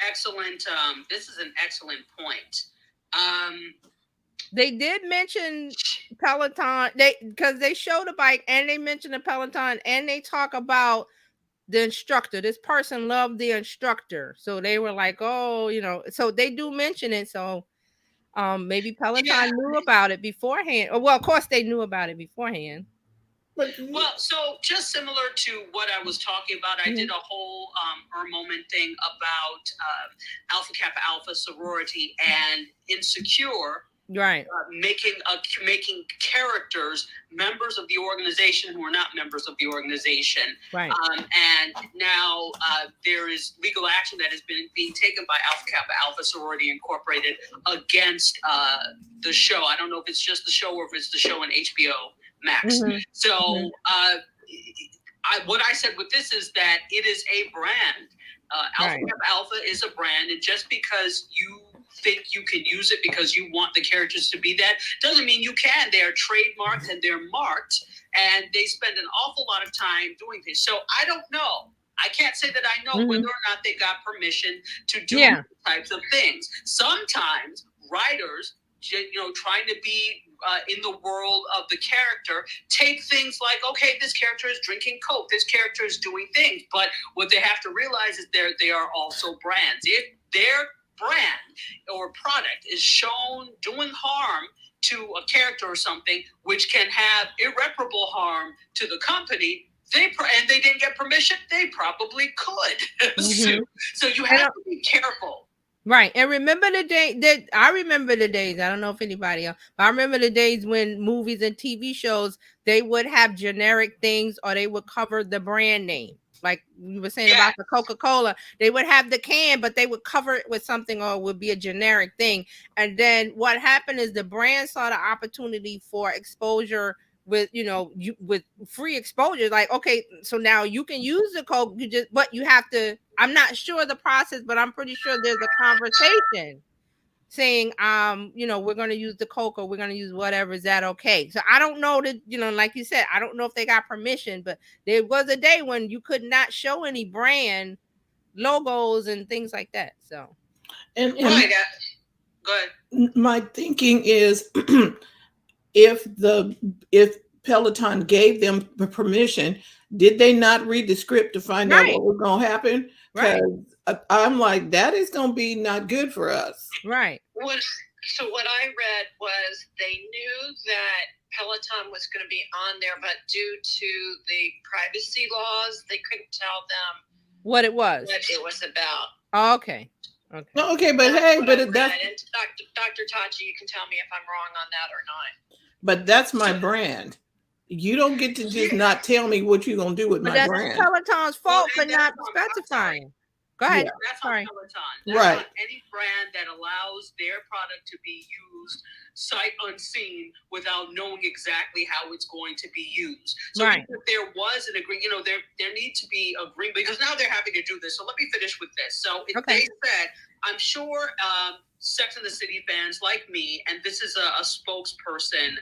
excellent point. They did mention Peloton, because they showed a bike and they mentioned the Peloton and they talk about the instructor. This person loved the instructor, so they were like, oh, so they do mention it. So maybe Peloton knew about it beforehand. Well, of course they knew about it beforehand. Well, so just similar to what I was talking about, I did a whole moment thing about Alpha Kappa Alpha sorority and Insecure Right. Making characters members of the organization who are not members of the organization. Right. And now there is legal action that has been being taken by Alpha Kappa Alpha Sorority Incorporated against the show. I don't know if it's just the show or if it's the show on HBO Max. Mm-hmm. So what I said with this is that it is a brand. Alpha Kappa Alpha is a brand, and just because you think you can use it because you want the characters to be that doesn't mean you can. They are trademarked and they're marked, and they spend an awful lot of time doing things. So I don't know. I can't say that I know whether or not they got permission to do these types of things. Sometimes writers, trying to be in the world of the character, take things like, okay, this character is drinking Coke, this character is doing things, but what they have to realize is they are also brands. If their brand or product is shown doing harm to a character or something, which can have irreparable harm to the company, and they didn't get permission, they probably could sue. So you have to be careful. Right. And remember the day that I remember the days, I don't know if anybody else, but I remember the days when movies and TV shows, they would have generic things or they would cover the brand name. Like you were saying about the Coca-Cola, they would have the can, but they would cover it with something or it would be a generic thing. And then what happened is the brand saw the opportunity for exposure with, with free exposure. Like, okay, so now you can use the Coke, but you have to, I'm not sure the process, but I'm pretty sure there's a conversation saying, we're going to use the Coke or we're going to use whatever. Is that okay? So I don't know that, like you said, I don't know if they got permission, but there was a day when you could not show any brand logos and things like that. So, and go ahead. My thinking is, if Peloton gave them the permission, did they not read the script to find out what was going to happen? Right. I'm like, that is going to be not good for us. Right. So what I read was they knew that Peloton was going to be on there, but due to the privacy laws, they couldn't tell them what it was about. Oh, okay. Okay, but hey, but that's Dr. Tachi, you can tell me if I'm wrong on that or not. But that's my brand. You don't get to just not tell me what you're going to do with my brand. That's Peloton's fault for not specifying. Go ahead. Yeah. That's on Peloton. That's right. on any brand that allows their product to be used sight unseen without knowing exactly how it's going to be used. So if there was an agreement, there needs to be agreement, because now they're having to do this. So let me finish with this. So if they said, I'm sure Sex and the City fans like me, and this is a spokesperson,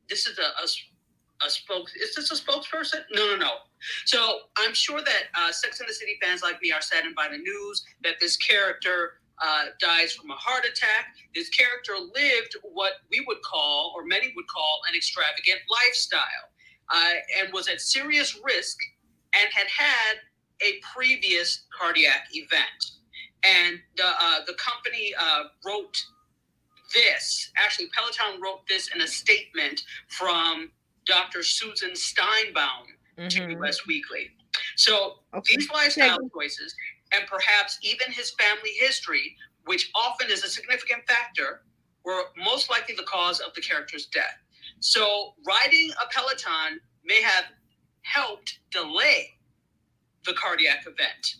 this is is this a spokesperson? No. So I'm sure that Sex and the City fans like me are saddened by the news that this character dies from a heart attack. This character lived what we would call, or many would call, an extravagant lifestyle, and was at serious risk and had a previous cardiac event. And the company wrote this. Actually, Peloton wrote this in a statement from Dr. Susan Steinbaum to US Weekly. So these lifestyle choices, and perhaps even his family history, which often is a significant factor, were most likely the cause of the character's death. So riding a Peloton may have helped delay the cardiac event.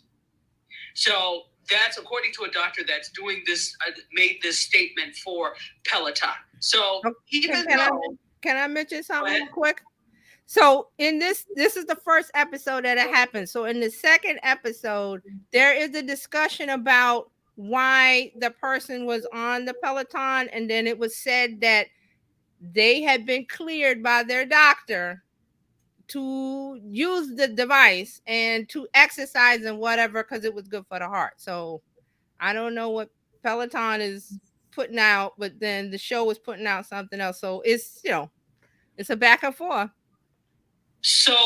So that's according to a doctor that's doing this, made this statement for Peloton. So even though... Can I mention something real quick? So in this is the first episode that it happened. So in the second episode, there is a discussion about why the person was on the Peloton, and then it was said that they had been cleared by their doctor to use the device and to exercise and whatever because it was good for the heart. So I don't know what Peloton is putting out, but then the show was putting out something else. So it's, it's a back and forth. So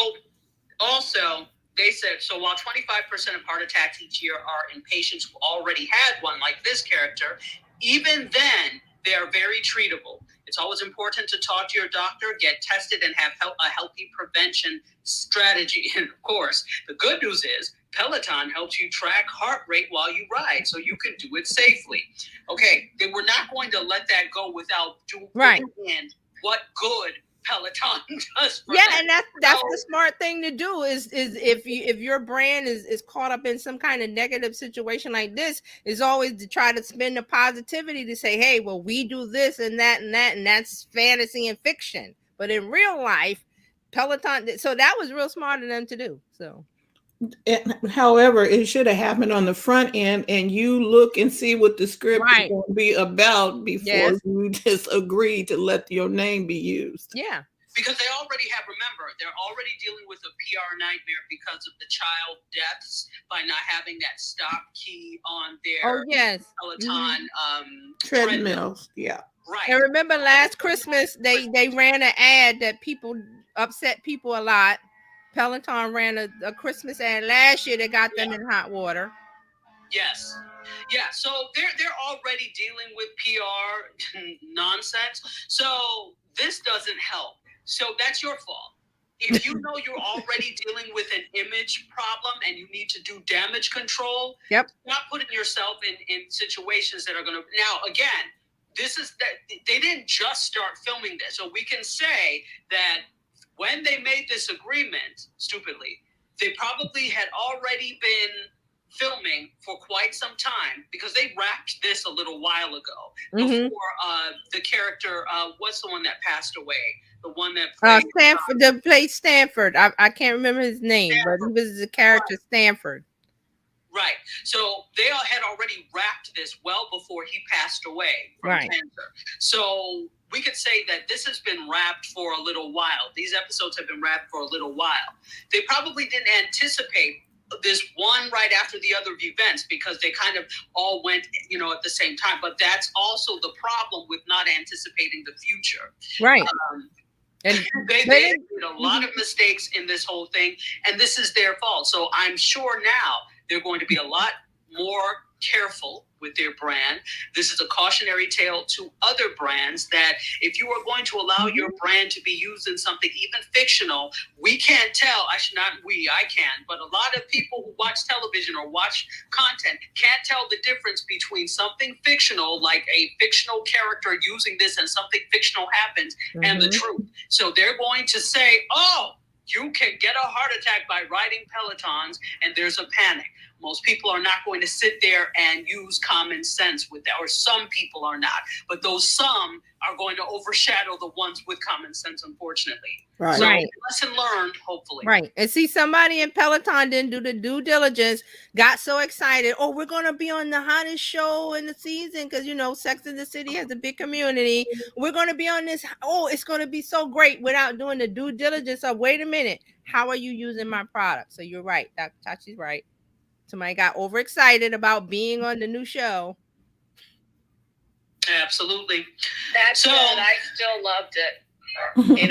also they said, so while 25% of heart attacks each year are in patients who already had one, like this character, even then they are very treatable. It's always important to talk to your doctor, get tested, and have a healthy prevention strategy. And of course, the good news is Peloton helps you track heart rate while you ride, so you can do it safely. Okay, they were not going to let that go without doing in what good Peloton does for them. And that's the smart thing to do is if your brand is caught up in some kind of negative situation like this, is always to try to spin the positivity to say, hey, well, we do this and that and that, and that's fantasy and fiction. But in real life, Peloton, so that was real smart of them to do. So however, it should have happened on the front end, and you look and see what the script is going to be about before you just agree to let your name be used. Yeah. Because they already have, remember, they're already dealing with a PR nightmare because of the child deaths by not having that stop key on their Peloton treadmills. Yeah. Right. And remember last Christmas, they ran an ad that upset people a lot. Peloton ran a Christmas ad last year that got them in hot water. Yes. Yeah. So they're already dealing with PR nonsense. So this doesn't help. So that's your fault. If you know you're already dealing with an image problem and you need to do damage control, not putting yourself in situations that are going to. Now, again, this is that they didn't just start filming this. So we can say that when they made this agreement, stupidly, they probably had already been filming for quite some time because they wrapped this a little while ago before the character, what's the one that passed away? The one that played Stanford, played Stanford. I can't remember his name, but he was the character Stanford. Right. So they had already wrapped this well before he passed away from cancer. So we could say that this has been wrapped for a little while. These episodes have been wrapped for a little while. They probably didn't anticipate this one right after the other events because they kind of all went, at the same time. But that's also the problem with not anticipating the future. Right. And they made a lot of mistakes in this whole thing, and this is their fault. So I'm sure now they're going to be a lot more careful with their brand. This is a cautionary tale to other brands that if you are going to allow your brand to be used in something even fictional, we can't tell. I can, but a lot of people who watch television or watch content can't tell the difference between something fictional, like a fictional character using this and something fictional happens, and the truth. So they're going to say, oh, you can get a heart attack by riding Pelotons, and there's a panic. Most people are not going to sit there and use common sense with that, or some people are not. But those some are going to overshadow the ones with common sense, unfortunately. Right. So lesson learned, hopefully. Right. And see, somebody in Peloton didn't do the due diligence, got so excited. Oh, we're going to be on the hottest show in the season because, Sex and the City has a big community. We're going to be on this. Oh, it's going to be so great without doing the due diligence of, wait a minute, how are you using my product? So you're right. Dr. Tachi's right. Somebody got overexcited about being on the new show. Absolutely. That's good. I still loved it.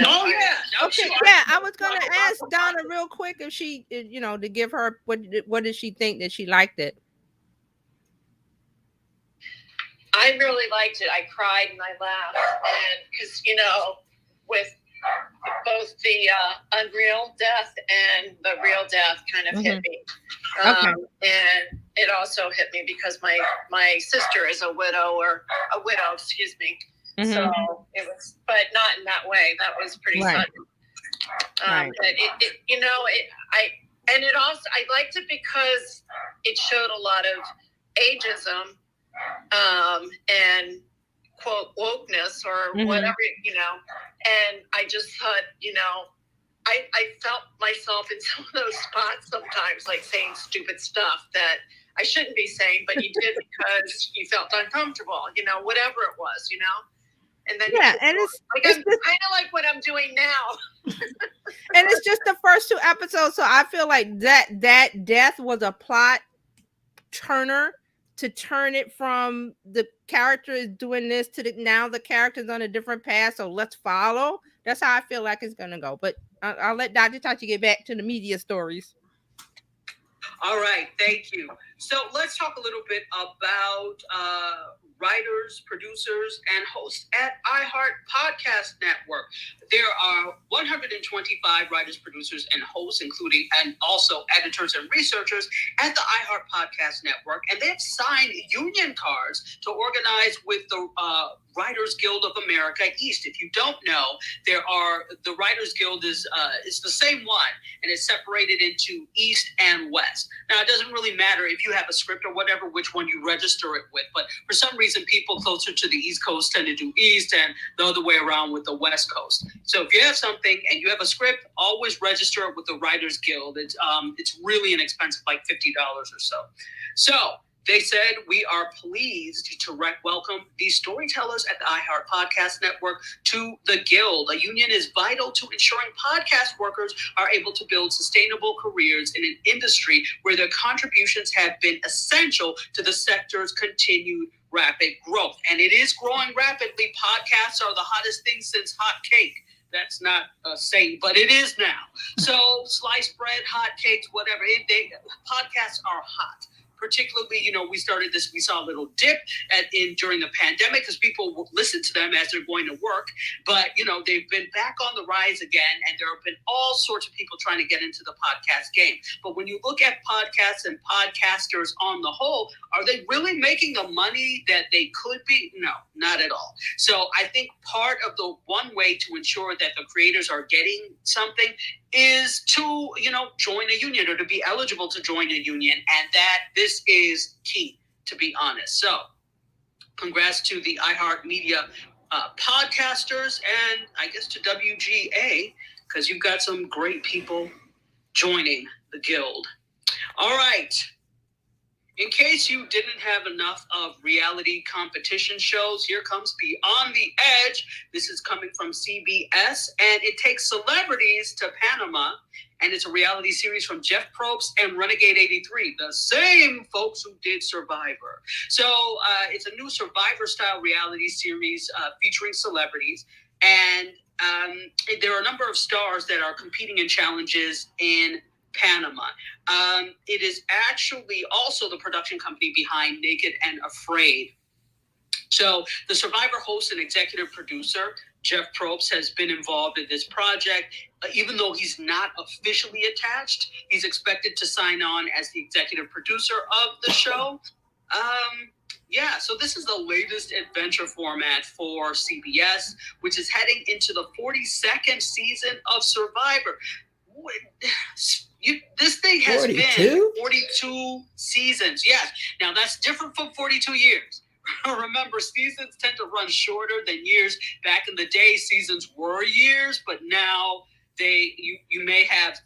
Oh yeah. Okay. Yeah, I was gonna ask Donna real quick if she, to give her what did she think that she liked it. I really liked it. I cried and I laughed, and because with both the unreal death and the real death kind of hit me. And it also hit me because my sister is a widow, excuse me. So it was, but not in that way. That was pretty sudden. But it also, I liked it because it showed a lot of ageism and quote wokeness or whatever, and I just thought, I felt myself in some of those spots sometimes, like saying stupid stuff that I shouldn't be saying, but you did because you felt uncomfortable, whatever it was, and then and it's kind of like what I'm doing now. And it's just the first 2 episodes, so I feel like that death was a plot turner to turn it from the character is doing this to now the character's on a different path, so let's follow. That's how I feel like it's gonna go. But I'll let Dr. Tachi get back to the media stories. All right, thank you. So let's talk a little bit about writers, producers, and hosts at iHeart Podcast Network. There are 125 writers, producers, and hosts, including and also editors and researchers at the iHeart Podcast Network, and they have signed union cards to organize with the Writers Guild of America East. If you don't know, the Writers Guild is the same one, and it's separated into East and West. Now, it doesn't really matter if you have a script or whatever, which one you register it with, but for some reason, people closer to the East Coast tend to do East, and the other way around with the West Coast. So if you have something and you have a script, always register it with the Writers Guild. It's really inexpensive, like $50 or so. So they said, we are pleased to welcome these storytellers at the iHeart Podcast Network to the Guild. A union is vital to ensuring podcast workers are able to build sustainable careers in an industry where their contributions have been essential to the sector's continued rapid growth. And it is growing rapidly. Podcasts are the hottest thing since hot cake. That's not a saying, but it is now. So sliced bread, hot cakes, whatever. Podcasts are hot. Particularly, we saw a little dip during the pandemic because people will listen to them as they're going to work. But, they've been back on the rise again, and there have been all sorts of people trying to get into the podcast game. But when you look at podcasts and podcasters on the whole, are they really making the money that they could be? No, not at all. So I think part of the one way to ensure that the creators are getting something is to, join a union or to be eligible to join a union. And that this is key, to be honest. So congrats to the iHeartMedia podcasters and I guess to WGA, because you've got some great people joining the Guild. All right. In case you didn't have enough of reality competition shows, here comes Beyond the Edge. This is coming from CBS, and it takes celebrities to Panama, and it's a reality series from Jeff Probst and Renegade 83, the same folks who did Survivor. So it's a new Survivor-style reality series featuring celebrities, and there are a number of stars that are competing in challenges in Panama. It is actually also the production company behind Naked and Afraid. So the Survivor host and executive producer, Jeff Probst, has been involved in this project. Even though he's not officially attached, he's expected to sign on as the executive producer of the show. So this is the latest adventure format for CBS, which is heading into the 42nd season of Survivor. This thing has 42? been 42 seasons. Yes. Now, that's different from 42 years. Remember, seasons tend to run shorter than years. Back in the day, seasons were years, but now you may have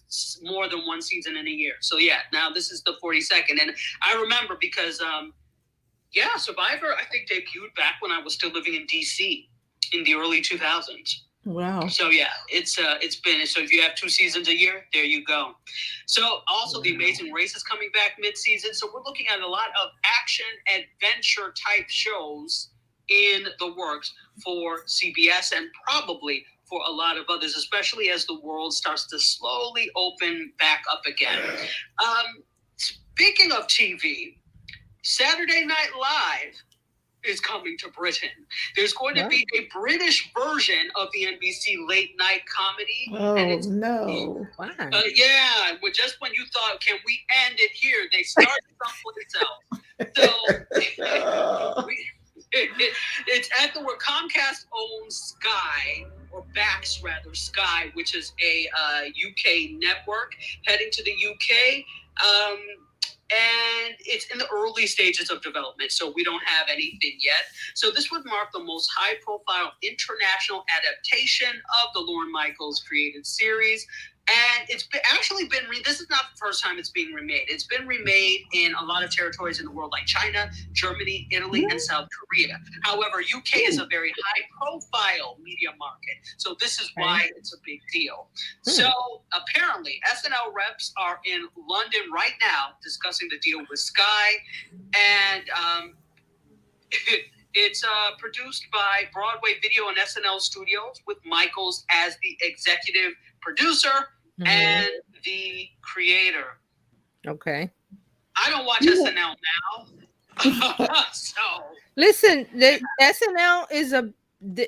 more than one season in a year. So, now this is the 42nd. And I remember because, Survivor, I think, debuted back when I was still living in D.C. in the early 2000s. Wow. So it's been, so if you have 2 seasons a year, there you go. So also The Amazing Race is coming back mid-season. So we're looking at a lot of action adventure type shows in the works for CBS and probably for a lot of others, especially as the world starts to slowly open back up again. Speaking of TV, Saturday Night Live is coming to Britain. There's going to be a British version of the NBC late night comedy. Oh, no. Wow. But just when you thought, can we end it here? They started someplace else. So it's at where Comcast owns Sky, or backs rather Sky, which is a UK network heading to the UK. And it's in the early stages of development, so we don't have anything yet. So this would mark the most high-profile international adaptation of the Lorne Michaels created series. And it's been this is not the first time it's being remade. It's been remade in a lot of territories in the world, like China, Germany, Italy, and South Korea. However, UK is a very high-profile media market, so this is why it's a big deal. So apparently, SNL reps are in London right now discussing the deal with Sky, and it's produced by Broadway Video and SNL Studios, with Michaels as the executive producer and the creator. Okay. I don't watch SNL now, So Listen, the SNL is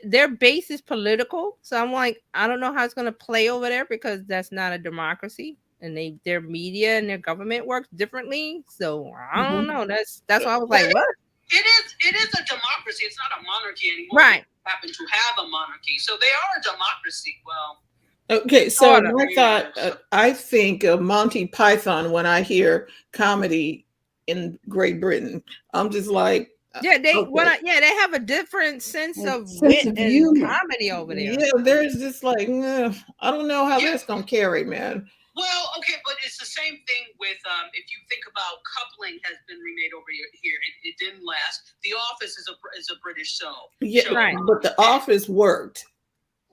their base is political, so I'm like, I don't know how it's gonna play over there because that's not a democracy, and their media and their government works differently. So I don't know. That's why I was like, what? it is a democracy. It's not a monarchy anymore. Right. They happen to have a monarchy, so they are a democracy. Well, Okay, so Sort of. I thought I think of Monty Python when I hear comedy in Great Britain. I'm just like, Yeah, they okay. they have a different sense of sense wit of and humor. comedy over there. Yeah, there's just like, I don't know how Yeah. that's gonna carry, man. well, okay, but it's the same thing with if you think about Coupling has been remade over here. It didn't last. The Office is a British show. Yeah, Right. but The Office worked.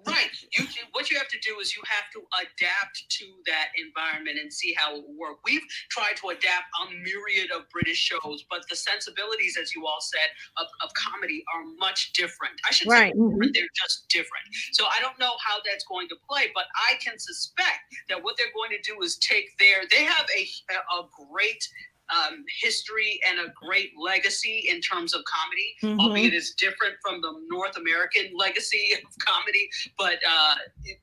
Right. What you have to do is you have to adapt to that environment and see how it will work. We've tried to adapt a myriad of British shows, but the sensibilities, as you all said, of comedy are much different. I should Right. say different, they're just different. So I don't know how that's going to play, but I can suspect that what they're going to do is they have a great history and a great legacy in terms of comedy, albeit it's different from the North American legacy of comedy, but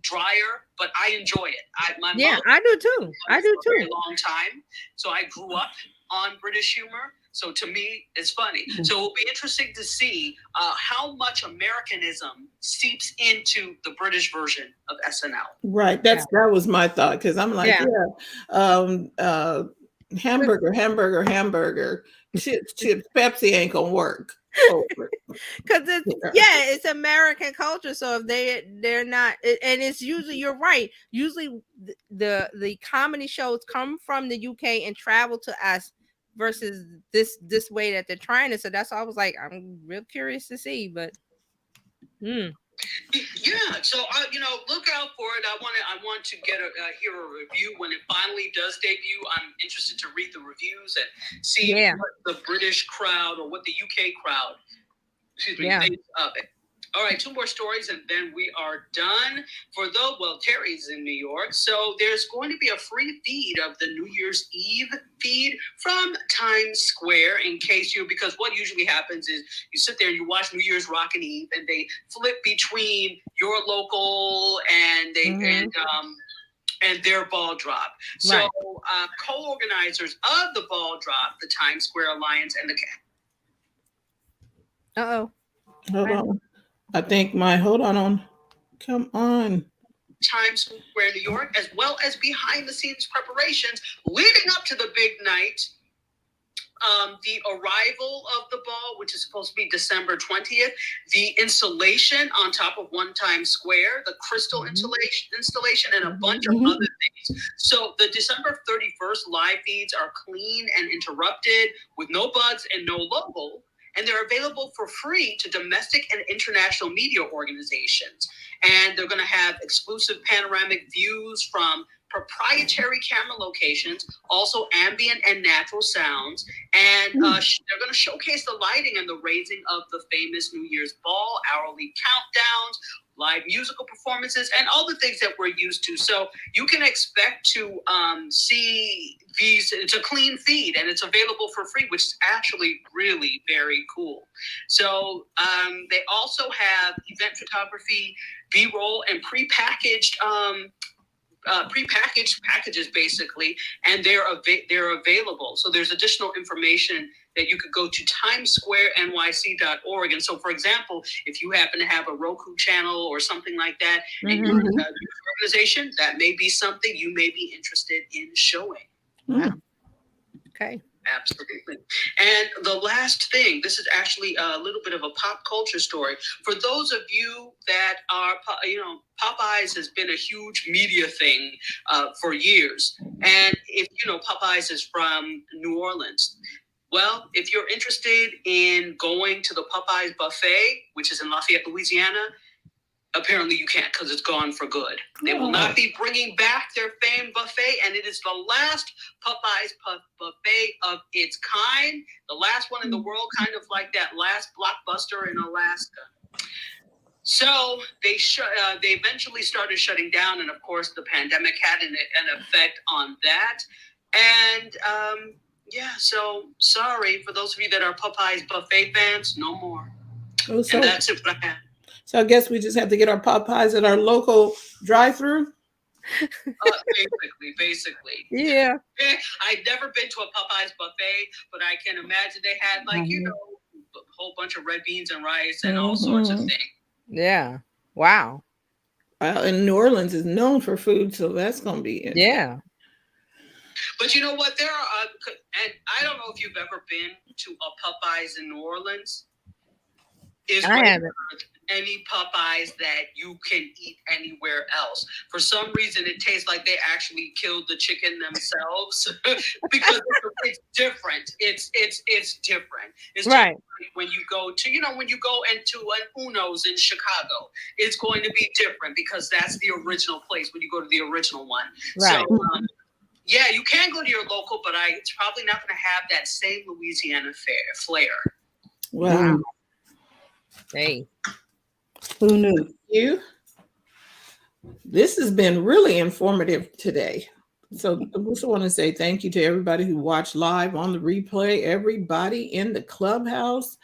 drier, but I enjoy it. My mother I do too. I do for a very too. long time, so I grew up on British humor. So to me, it's funny. So it'll be interesting to see how much Americanism seeps into the British version of SNL. Right. That was my thought because I'm like, hamburger, chips, Pepsi ain't gonna work. Because it's American culture. So if they're not, and it's usually, you're right. Usually the comedy shows come from the UK and travel to us versus this way that they're trying to. So that's why I was like, I'm real curious to see, but. Yeah, so look out for it. I want to hear a review when it finally does debut. I'm interested to read the reviews and see what the British crowd or what the UK crowd, thinks of it. All right, 2 more stories and then we are done. Terry's in New York, so there's going to be a free feed of the New Year's Eve feed from Times Square because what usually happens is you sit there and you watch New Year's Rockin' Eve and they flip between your local and and their ball drop. So co-organizers of the ball drop, the Times Square Alliance and the Hold on. I think come on. Times Square, New York, as well as behind the scenes preparations leading up to the big night. The arrival of the ball, which is supposed to be December 20th, the installation on top of One Times Square, the crystal installation, and a bunch of other things. So the December 31st live feeds are clean and interrupted with no bugs and no logo. And they're available for free to domestic and international media organizations. And they're going to have exclusive panoramic views from proprietary camera locations, also ambient and natural sounds. And they're going to showcase the lighting and the raising of the famous New Year's ball, hourly countdowns, live musical performances, and all the things that we're used to. So you can expect to see these. It's a clean feed and it's available for free, which is actually really very cool. So they also have event photography, B-roll, and prepackaged packages basically, and they're available. So there's additional information that you could go to timessquarenyc.org. And so, for example, if you happen to have a Roku channel or something like that in your organization, that may be something you may be interested in showing. Okay. Absolutely. And the last thing, this is actually a little bit of a pop culture story. For those of you that are, Popeyes has been a huge media thing for years. And if, Popeyes is from New Orleans. Well, if you're interested in going to the Popeyes buffet, which is in Lafayette, Louisiana, apparently you can't because it's gone for good. They will not be bringing back their famed buffet, and it is the last Popeyes buffet of its kind, the last one in the world, kind of like that last Blockbuster in Alaska. So they eventually started shutting down, and of course the pandemic had an effect on that. And Yeah, so sorry for those of you that are Popeyes buffet fans, no more. Oh, so, And that's it for I have. So I guess we just have to get our Popeyes at our local drive-through. Basically. Yeah. I've never been to a Popeyes buffet, but I can imagine they had like, you know, a whole bunch of red beans and rice and all sorts of things. Yeah. Wow. Well, and New Orleans is known for food, so that's going to be interesting. Yeah. But you know what? There are, and I don't know if you've ever been to a Popeyes in New Orleans. I haven't. Any Popeyes that you can eat anywhere else. For some reason, it tastes like they actually killed the chicken themselves because it's different. It's different. It's right. When you go to, you know, when you go into an Uno's in Chicago, it's going to be different because that's the original place when you go to the original one. Right. So, yeah, you can go to your local, but it's probably not going to have that same Louisiana flair. Wow. Hey. Who knew? You. This has been really informative today. So I just want to say thank you to everybody who watched live on the replay, everybody in the clubhouse.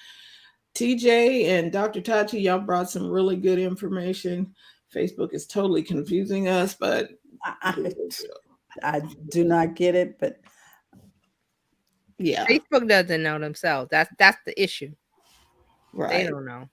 TJ and Dr. Tachi, y'all brought some really good information. Facebook is totally confusing us, but I do not get it, but yeah. Facebook doesn't know themselves. That's the issue. Right. They don't know.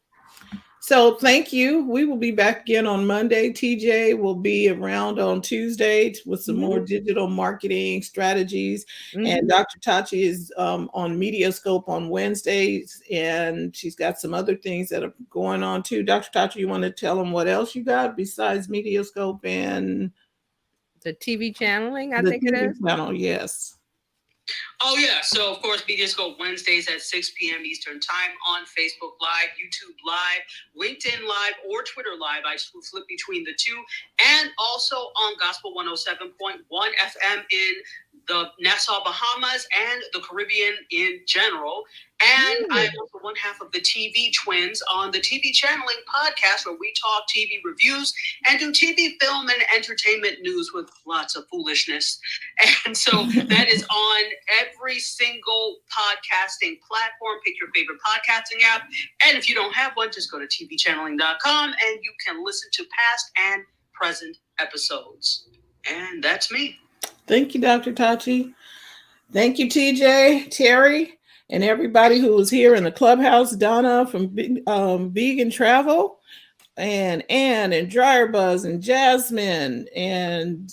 So thank you. We will be back again on Monday. TJ will be around on Tuesday with some more digital marketing strategies. And Dr. Tachi is on Mediascope on Wednesdays. And she's got some other things that are going on too. Dr. Tachi, you want to tell them what else you got besides Mediascope and the TV channeling? I think it is. Channel, yes. Oh, yeah. So, of course, Mediascope Wednesdays at 6 p.m. Eastern Time on Facebook Live, YouTube Live, LinkedIn Live, or Twitter Live. I flip between the two. And also on Gospel 107.1 FM in the Nassau, Bahamas, and the Caribbean in general. And I'm also one half of the TV Twins on the TV Channeling podcast, where we talk TV reviews and do TV, film, and entertainment news with lots of foolishness. And so that is on every single podcasting platform. Pick your favorite podcasting app. And if you don't have one, just go to tvchanneling.com and you can listen to past and present episodes. And that's me. Thank you, Dr. Tachi. Thank you, TJ, Terry, and everybody who was here in the clubhouse. Donna from Vegan Travel, and Ann and Dryer Buzz and Jasmine and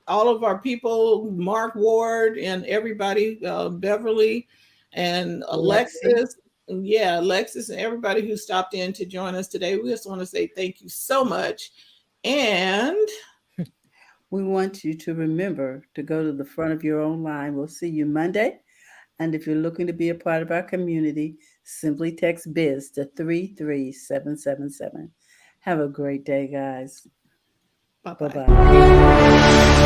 all of our people, Mark Ward and everybody, Beverly and Alexis. Yeah, Alexis and everybody who stopped in to join us today. We just want to say thank you so much. And we want you to remember to go to the front of your own line. We'll see you Monday. And if you're looking to be a part of our community, simply text BIZ to 33777. Have a great day, guys. Bye-bye. Bye-bye.